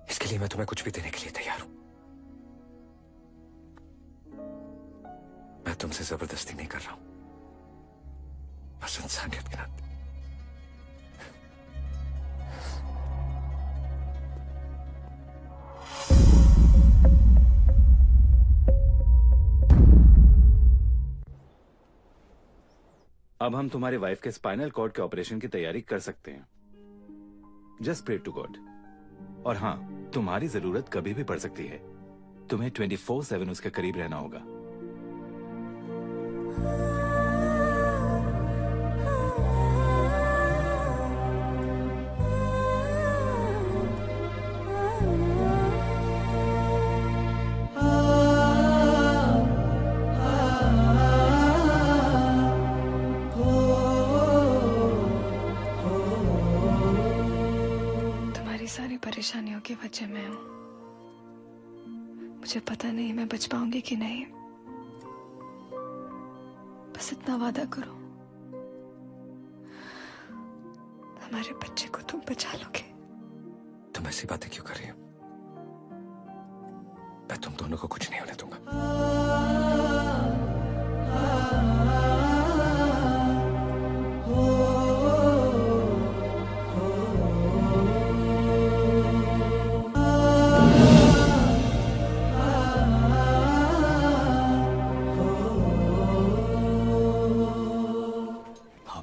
इसके लिए मैं तुम्हें कुछ भी देने के लिए तैयार हूं। मैं तुमसे जबरदस्ती नहीं कर रहा हूं, बस इंसानियत के नाते। अब हम तुम्हारी वाइफ के स्पाइनल कॉर्ड के ऑपरेशन की तैयारी कर सकते हैं। Just pray to God. और हाँ, तुम्हारी जरूरत कभी भी पड़ सकती है। तुम्हें 24/7 उसके करीब रहना होगा। सारी परेशानियों की वजह मैं हूं। मुझे पता नहीं मैं बच पाऊंगी कि नहीं। बस इतना वादा करो, हमारे बच्चे को तुम बचा लोगे। तुम ऐसी बातें क्यों कर रही हो? मैं तुम दोनों को कुछ नहीं होने दूंगा।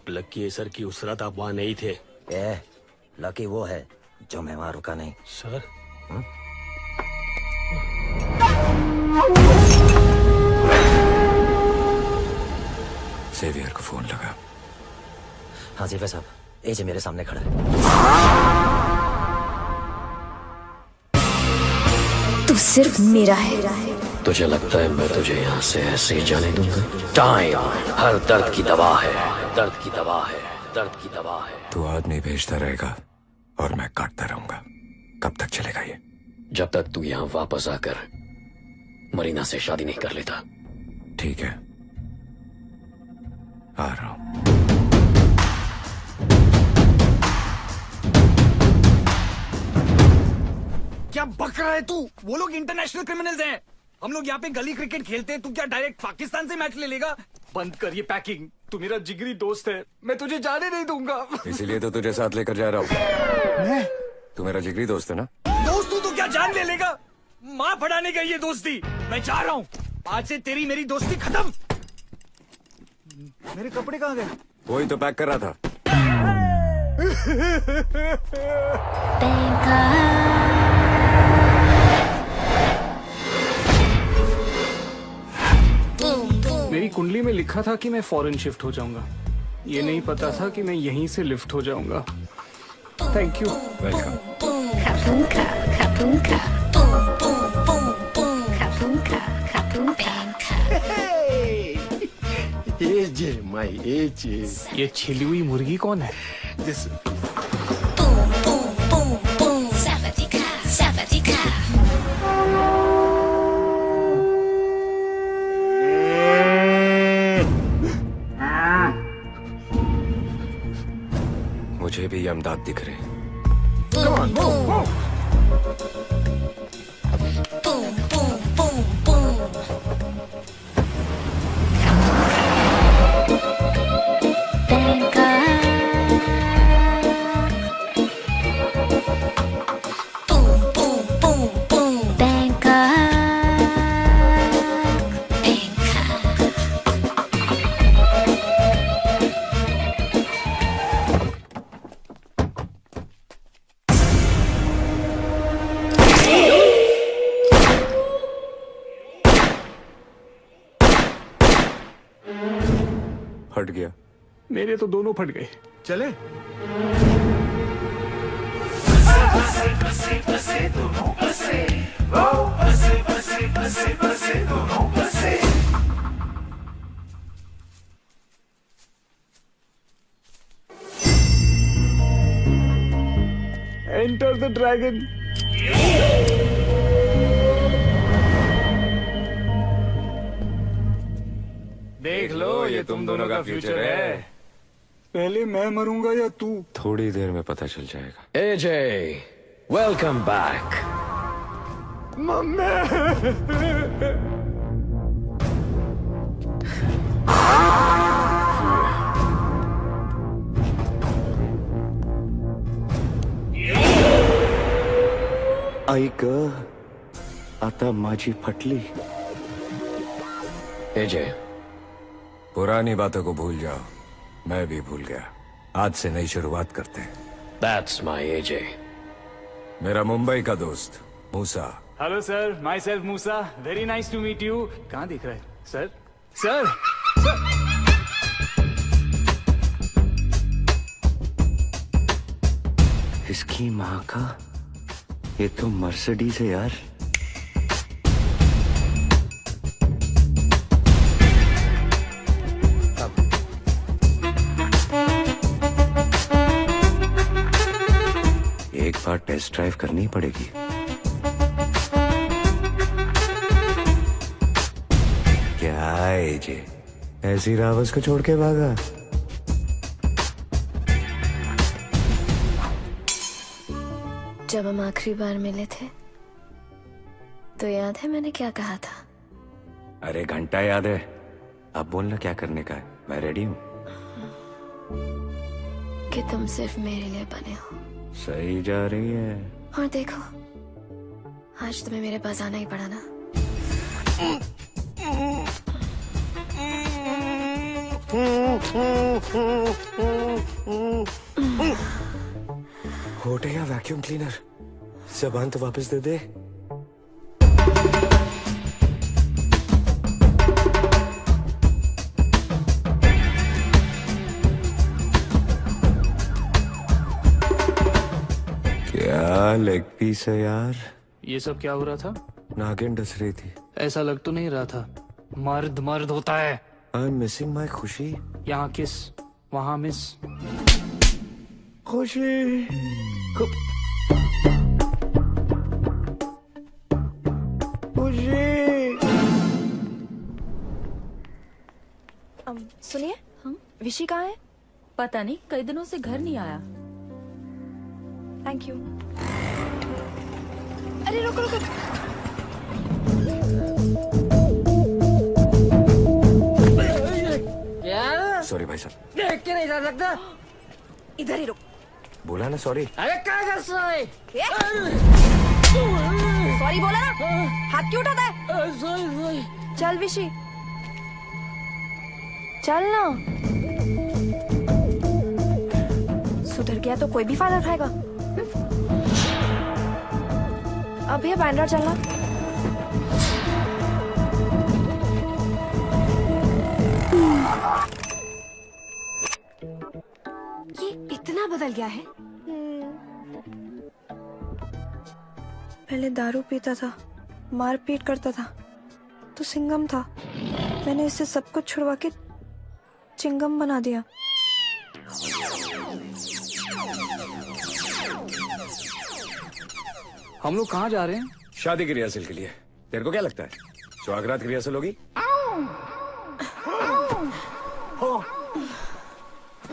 लकी सर की उसरत आप वहां नहीं थे। लकी वो है जो मैं वहां रुका नहीं। सर सेवियर को फोन लगा। हाँ सेवियर साहब, एजे मेरे सामने खड़ा है। तू सिर्फ मेरा है। तुझे लगता है मैं तुझे यहाँ से ऐसे ही जाने दूंगा? टाइम हर दर्द की दवा है, दर्द की दवा है, दर्द की दवा है। तू आदमी भेजता रहेगा और मैं काटता रहूंगा। कब तक चलेगा ये? जब तक तू यहाँ वापस आकर मरीना से शादी नहीं कर लेता। ठीक है, आ रहा हूं। क्या क्या बक रहा है तू? वो लोग इंटरनेशनल क्रिमिनल्स हैं। हम लोग यहाँ पे गली क्रिकेट खेलते हैं, तू क्या डायरेक्ट पाकिस्तान से मैच ले लेगा? बंद कर ये पैकिंग। तू मेरा जिगरी दोस्त है, मैं तुझे जाने नहीं दूंगा। इसीलिए तो तुझे साथ लेकर जा रहा हूँ। मैं? तू मेरा जिगरी दोस्त है ना? दोस्त तू तो क्या जान ले लेगा? माँ पढ़ाने गई ये दोस्ती। मैं जा रहा हूँ, आज से तेरी मेरी दोस्ती खत्म। मेरे कपड़े कहाँ गए? वही तो पैक कर रहा था। मेरी कुंडली में लिखा था कि मैं फॉरेन शिफ्ट हो जाऊंगा। ये नहीं पता था कि मैं यहीं से लिफ्ट हो जाऊंगा। Thank you. Welcome. AJ my AJ. ये छिली हुई मुर्गी कौन है? जिस मुझे भी यमदाद दिख रहे। फट गया। मेरे तो दोनों फट गए। चले? Enter the dragon. देख लो, ये तुम दोनों का फ्यूचर है। पहले मैं मरूंगा या तू? थोड़ी देर में पता चल जाएगा। एजे, वेलकम बैक। मम्मी। ऐक आता माझी फटली। एजे, पुरानी बातों को भूल जाओ, मैं भी भूल गया। आज से नई शुरुआत करते हैं। That's my AJ. मेरा मुंबई का दोस्त Musa. Hello sir, myself Musa. Very nice to meet you. कहाँ दिख रहा है सर? सर, इसकी माँ का, ये तो मर्सिडीज है यार। एक बार टेस्ट ड्राइव करनी पड़ेगी। क्या एजे, ऐसी रावस को छोड़ के भागा? जब हम आखिरी बार मिले थे तो याद है मैंने क्या कहा था? अरे घंटा याद है। अब बोलना क्या करने का है, मैं रेडी हूँ। कि तुम सिर्फ मेरे लिए बने हो। सही जा रही है। और देखो, आज तुम्हें मेरे पास आना ही पड़ा ना। होटे या वैक्यूम क्लीनर, ज़बान तो वापस दे दे। क्या लेग पीस है यार। ये सब क्या हो रहा था? नागिन डस रही थी। ऐसा लग तो नहीं रहा था। मर्द मर्द होता है। आई एम मिसिंग माई खुशी। यहाँ किस, वहाँ मिस। खुशी। सुनिए, विशी कहाँ है? पता नहीं, कई दिनों से घर नहीं आया। Thank you. अरे रुको रुको। क्या? सॉरी भाई साहब। देख के नहीं जा सकता। इधर ही रुक। बोला ना सॉरी। अरे क्या कर सॉरी? सॉरी बोला ना, हाथ क्यों उठाता है? सॉरी। चल विशी, चल ना। सुधर गया तो कोई भी फायदा उठाएगा। अब भैया बैंड्रा चलना। ये इतना बदल गया है। पहले दारू पीता था, मारपीट करता था, तो सिंगम था। मैंने इससे सब कुछ छुड़वा के चिंगम बना दिया। हम लोग कहाँ जा रहे हैं? शादी की रिहर्सल के लिए। तेरे को क्या लगता है सुहागरात की रिहर्सल होगी?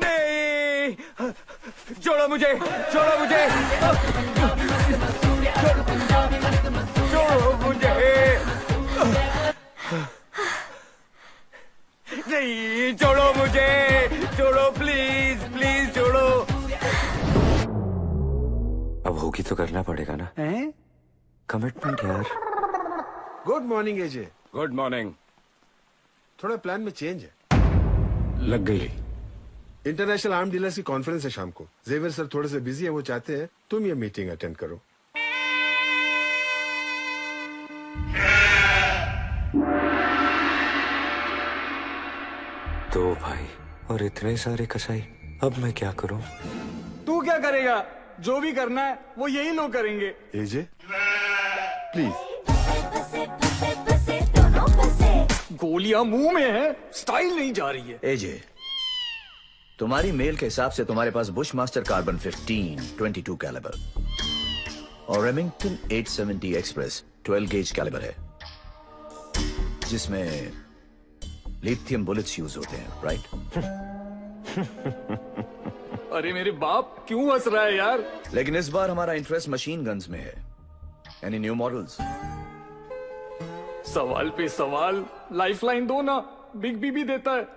नहीं, छोड़ो मुझे, छोड़ो मुझे, छोड़ो मुझे, नहीं छोड़ो मुझे, छोड़ो प्लीज प्लीज छोड़ो। अब होगी तो करना पड़ेगा ना। कमिटमेंट यार। Good morning AJ. Good morning. थोड़ा प्लान में चेंज है। लग गई। इंटरनेशनल आर्म डीलर्स की कॉन्फ्रेंस है शाम को। जेवियर सर थोड़े से बिजी है, वो चाहते हैं तुम ये मीटिंग अटेंड करो। दो भाई और इतने सारे कसाई, अब मैं क्या करूं? तू क्या करेगा? जो भी करना है वो यही लोग करेंगे। एजे प्लीज। गोलियां मुंह में है, स्टाइल नहीं जा रही है। एजे, तुम्हारी मेल के हिसाब से तुम्हारे पास बुश मास्टर कार्बन 15 22 कैलिबर और रेमिंगटन 870 एक्सप्रेस 12 गेज कैलिबर है, जिसमें लिथियम बुलेट्स यूज होते हैं, राइट? अरे मेरे बाप, क्यों हंस रहा है यार? लेकिन इस बार हमारा इंटरेस्ट मशीन गन्स में है। Any new models? सवाल पे सवाल। लाइफलाइन दो ना, बिग बी भी देता है।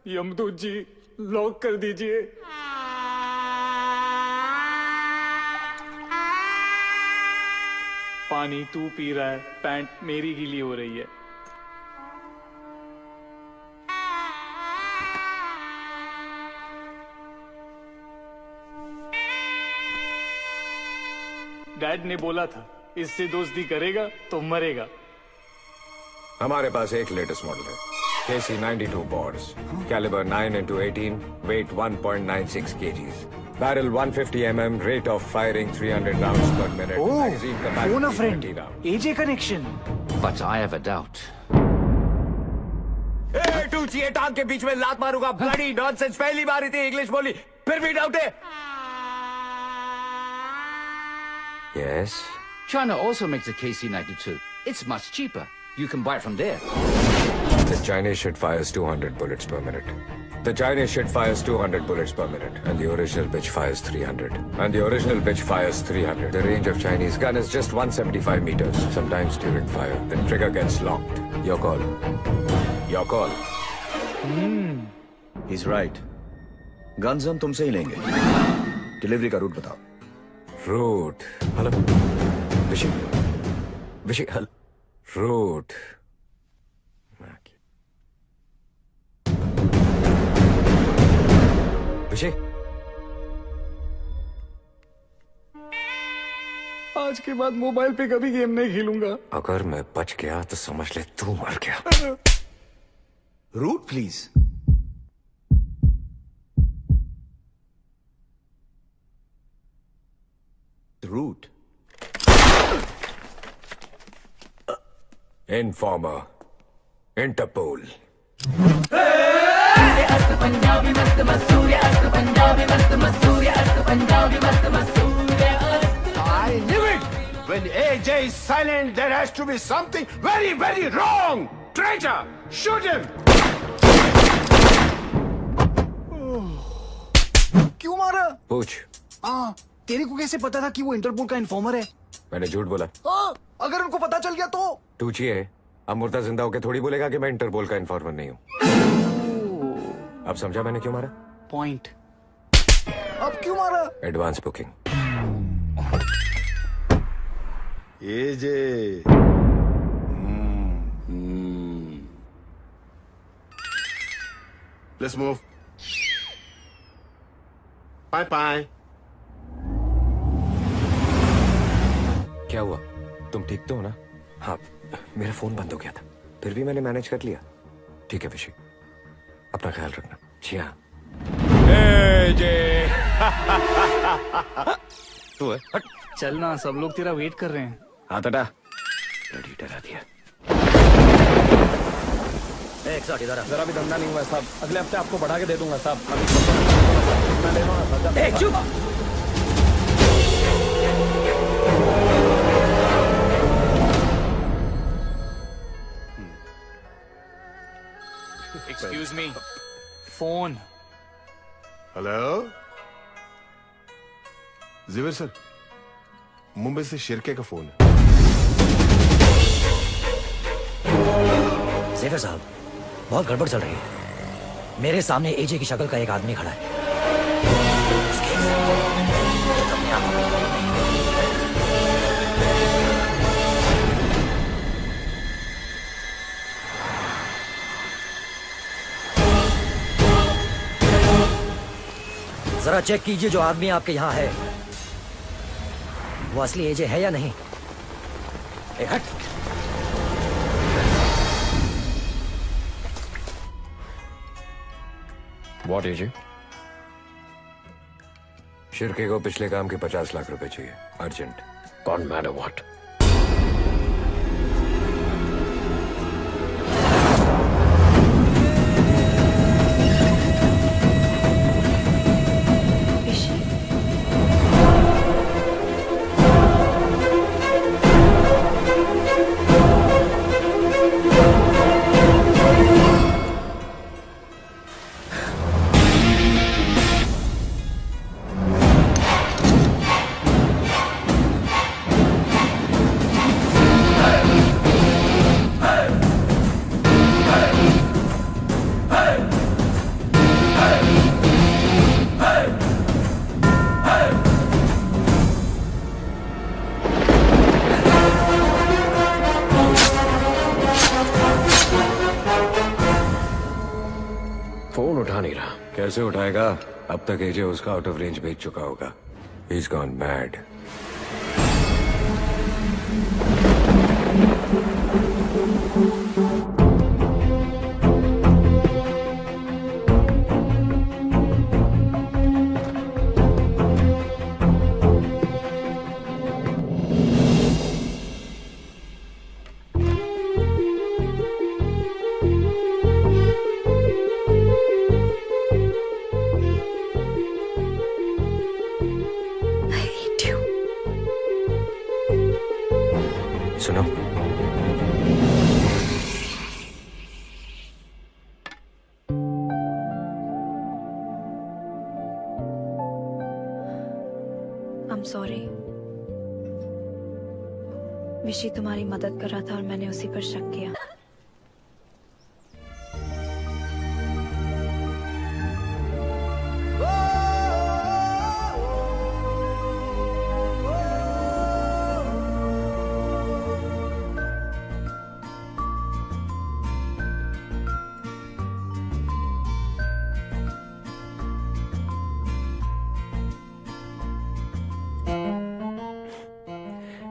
यमदूत जी, लॉक कर दीजिए। पानी तू पी रहा है, पैंट मेरी गीली हो रही है। डैड ने बोला था, इससे दोस्ती करेगा तो मरेगा। हमारे पास एक लेटेस्ट मॉडल है, KC 92 boards, calibre 9x18, weight 1.96 kgs, barrel 150 mm, rate of firing 300 rounds per minute, magazine capacity 30 round. AJ connection. But I have a doubt. तू चाहिए टांग के बीच में लात मारूंगा। Bloody nonsense. पहली बार इतनी इंग्लिश बोली, फिर भी डाउट है। Yes. China also makes a KC 92. It's much cheaper. You can buy it from there. The Chinese shit fires 200 bullets per minute. The Chinese shit fires 200 bullets per minute, and the original bitch fires 300. And the original bitch fires 300. The range of Chinese gun is just 175 meters. Sometimes during fire, the trigger gets locked. Your call. Your call. He's right. Guns हम तुमसे ही लेंगे। डिलीवरी का रूट बताओ। रूट, हेलो विशी, विशी हेलो, रूट। विशी, आज के बाद मोबाइल पे कभी गेम नहीं खेलूंगा। अगर मैं बच गया तो समझ ले तू मर गया। Root please. Root. Informer. Interpol. I knew it! When AJ is silent, there has to be something very, very wrong! Traitor! Shoot him! क्यों मारा? पूछ। तेरे को कैसे पता था कि वो इंटरपोल का इन्फॉर्मर है? मैंने झूठ बोला। अगर उनको पता चल गया तो? टूचिए, अब मुर्दा जिंदा होके थोड़ी बोलेगा कि मैं इंटरपोल का इन्फॉर्मर नहीं हूँ। अब समझा मैंने क्यों मारा? पॉइंट। अब क्यों मारा? Advance booking. AJ. Let's move. Bye bye. क्या हुआ? तुम ठीक तो हो ना? हाँ, मेरा फोन बंद हो गया था, फिर भी मैंने मैनेज कर लिया। ठीक है विशी, अपना ख्याल रखना। जी हाँ। तू है? चल ना, सब लोग तेरा वेट कर रहे हैं। हाथ हटा। रेडी डरा दिया। एक साथ इधर आ। जरा भी धंधा नहीं हुआ साहब, अगले हफ्ते आपको बढ़ा के दे दूंगा साहब। चुप। Excuse me, phone. हेलो जिवेर सर, मुंबई से शिरके का फोन है। सेfer साहब, बहुत गड़बड़ चल रही है। मेरे सामने एजे की शक्ल का एक आदमी खड़ा है। जरा चेक कीजिए जो आदमी आपके यहां है वो असली एजे है या नहीं। एक हट। What AJ? शिरके को पिछले काम के 50 लाख रुपए चाहिए, urgent. Don't matter what. Phone उठा नहीं रहा। कैसे उठाएगा? अब तक एजे उसका आउट ऑफ रेंज भेज चुका होगा। He's gone mad. सुनो, I'm sorry. विशी तुम्हारी मदद कर रहा था और मैंने उसी पर शक किया।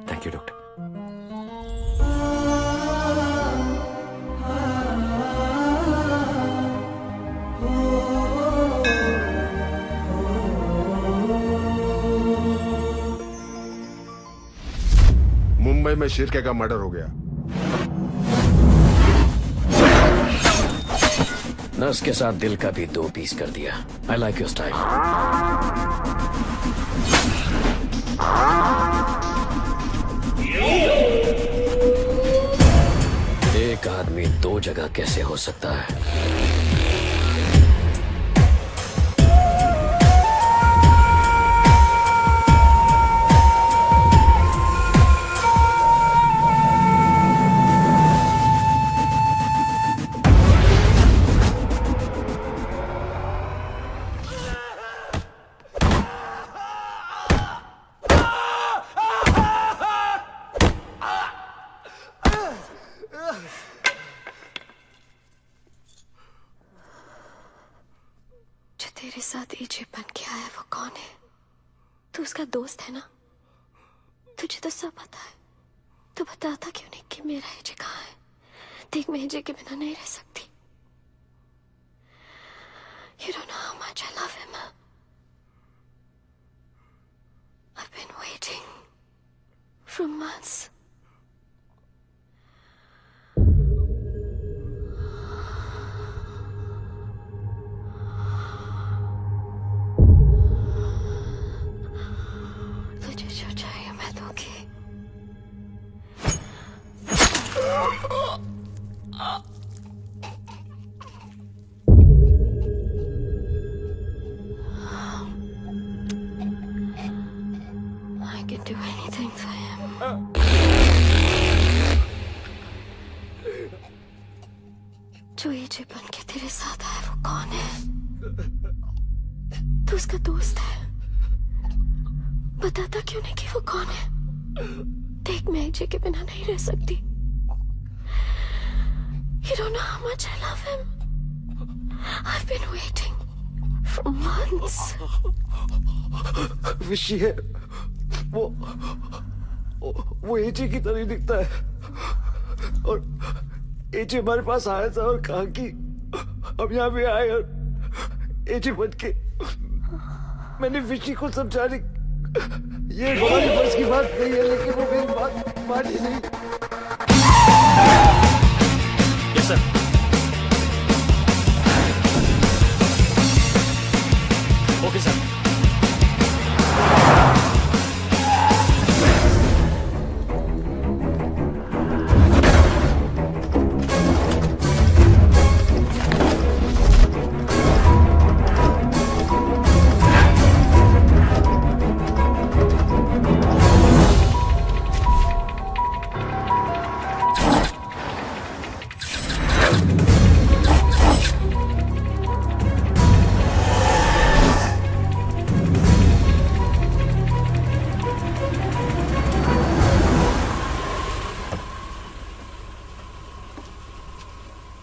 Thank you doctor. मुंबई में शिरके का मर्डर हो गया। नर्स के साथ दिल का भी 2 पीस कर दिया। I like your style. एक आदमी 2 जगह कैसे हो सकता है? तेरे साथ एजे बन के आया वो कौन है? तू उसका दोस्त है ना? तुझे तो सब पता है। तू बताता क्यों नहीं कि मेरा एजे कहाँ है? देख, मैं एजे के बिना नहीं रह सकती। You don't know how much I love him. I've been waiting for months. तुझे जो चाहिए मैं दूंगी। I can do anything for him. जो एजे बन के तेरे साथ आया वो कौन है? तू उसका दोस्त है। बताता क्यों नहीं कि वो कौन है? देख, मैं एजे के बिना नहीं रह सकती। You don't know how much I love him. I've been waiting for months. विशी है वो एजे की तरह दिखता है और एजे हमारे पास आया था और कहा कि अब यहाँ पे आए और एजे बन के मैंने विशी को समझाने ये हमारी बस की बात नहीं है, लेकिन वो मेरी बात मानी नहीं। Yes sir. Okay sir.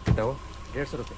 कितना हुआ? 150 रुपये।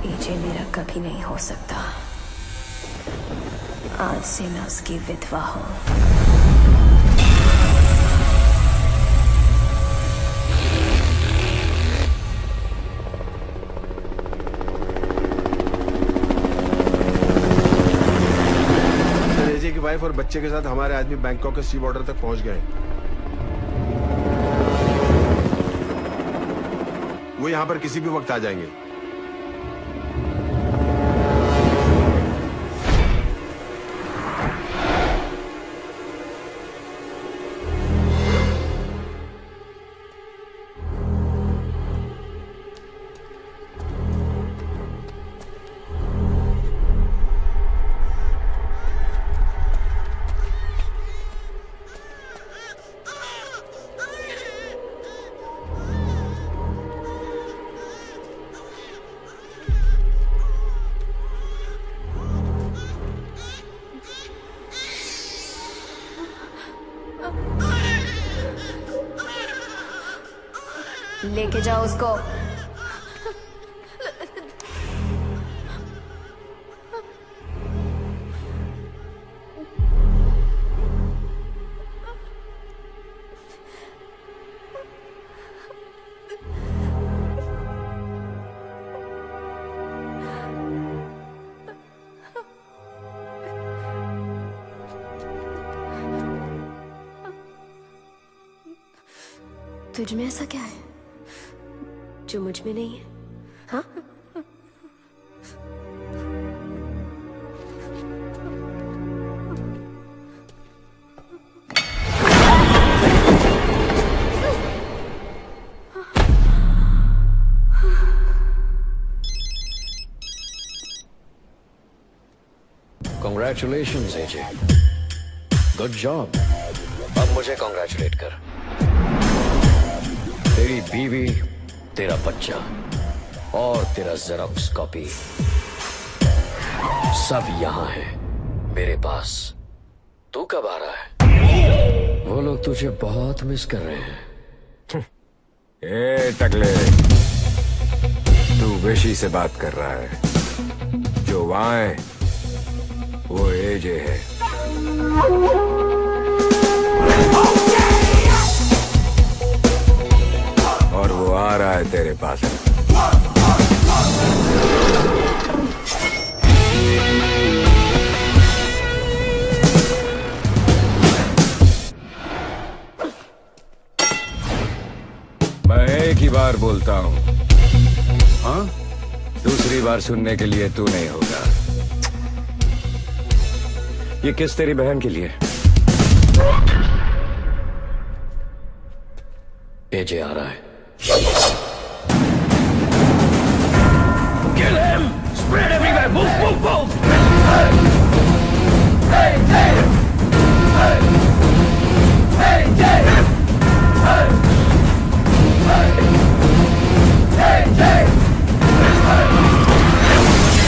एजे मेरा कभी नहीं हो सकता। आज से मैं उसकी विधवा हूँ। एजे की वाइफ और बच्चे के साथ हमारे आदमी बैंकॉक के सी बॉर्डर तक पहुंच गए। वो यहाँ पर किसी भी वक्त आ जाएंगे। लेके जाओ उसको। तुझ में ऐसा क्या है जो मुझ में नहीं है? हाँ? Congratulations, AJ. Good job. अब मुझे congratulate कर। तेरी बीवी, तेरा बच्चा और तेरा जेरोक्स कॉपी सब यहाँ है मेरे पास। तू कब आ रहा है? वो लोग तुझे बहुत मिस कर रहे हैं। ए टकले, तू बेशी से बात कर रहा है। जो वहां है वो एजे है। और वो आ रहा है तेरे पास। मैं एक ही बार बोलता हूं, हाँ? दूसरी बार सुनने के लिए तू नहीं होगा। ये किस तेरी बहन के लिए? एजे आ रहा है। Kill him! Spread everywhere! Move, move, move! Hey! Hey, hey! Hey! Hey, hey! Hey! Hey! Hey, hey! Hey!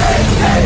Hey, hey!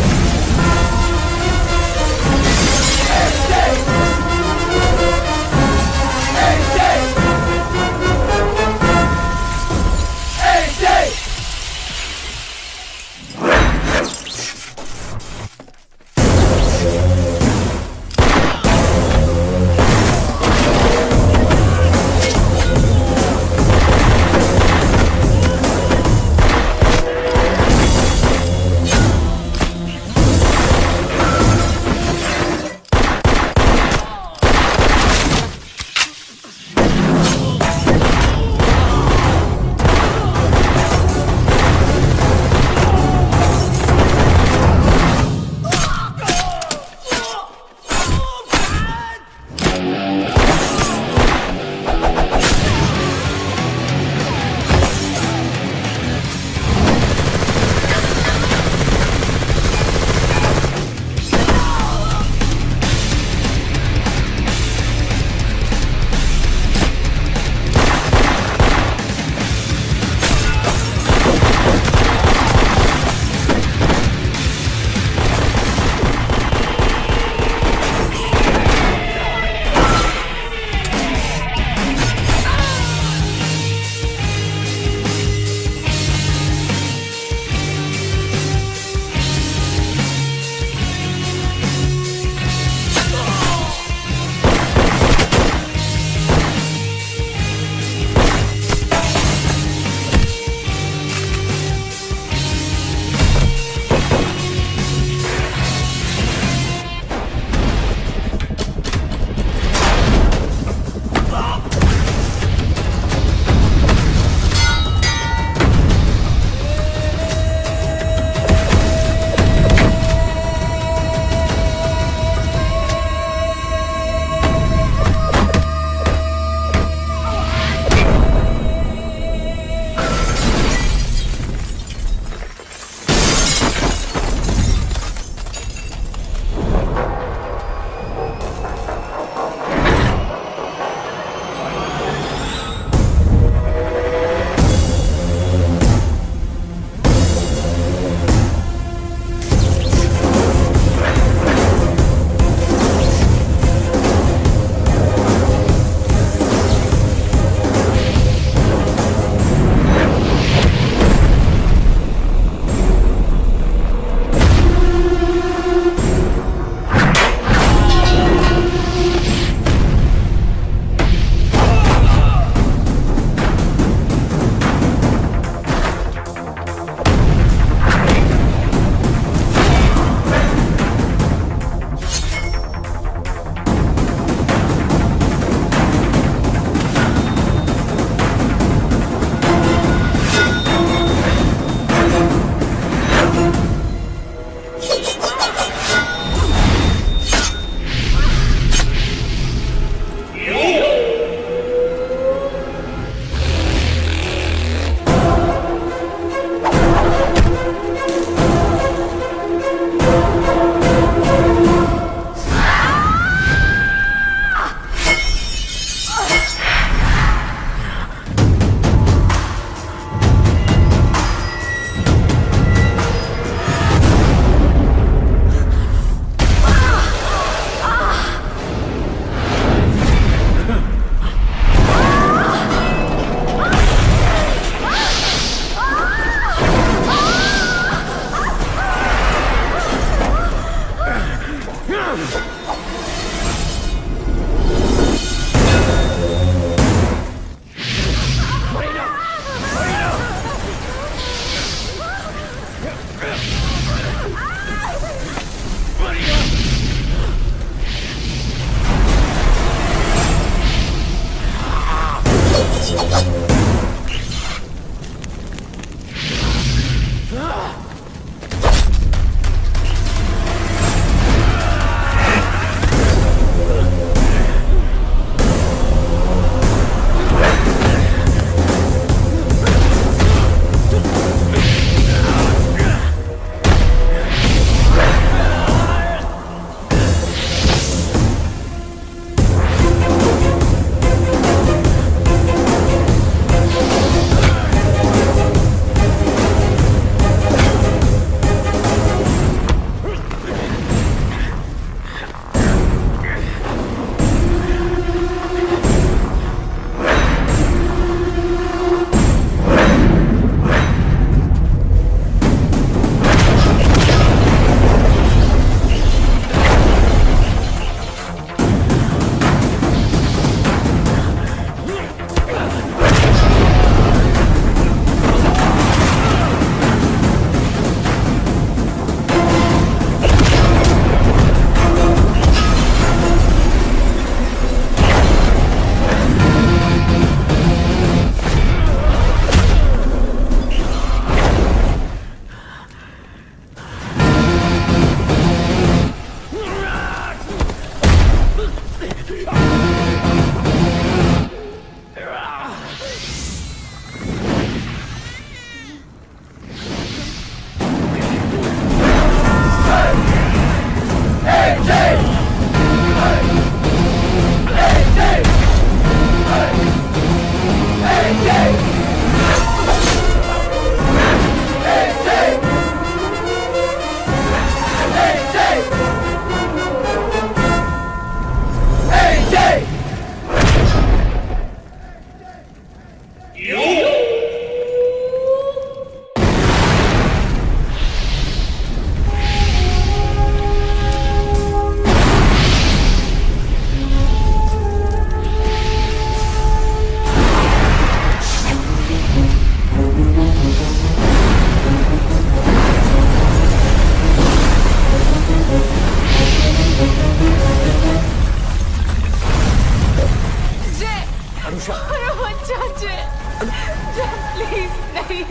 Please नहीं,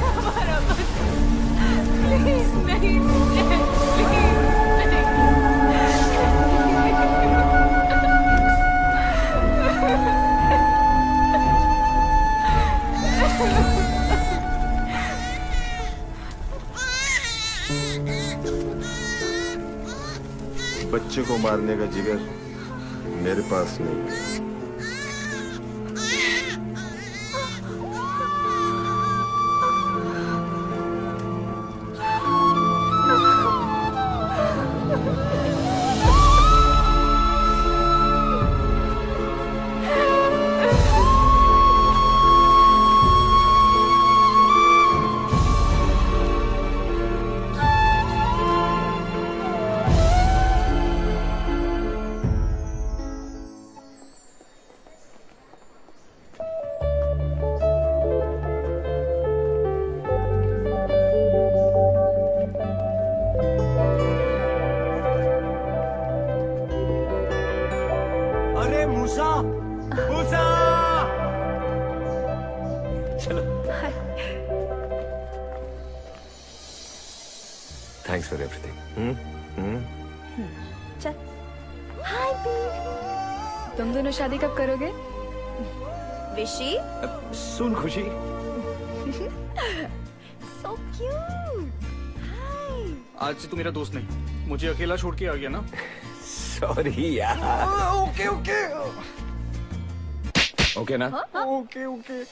हमारा बच्चा, प्लीज नहीं, प्लीज बच्चे को मारने का जिगर मेरे पास नहीं। Thanks for everything. चल। Hi baby. तुम दोनों शादी कब करोगे? विशी? सुन खुशी। So cute. Hi. आज से तू मेरा दोस्त नहीं, मुझे अकेला छोड़ के आ गया ना। सॉरी यार। ओके ओके ओके ना? Okay okay.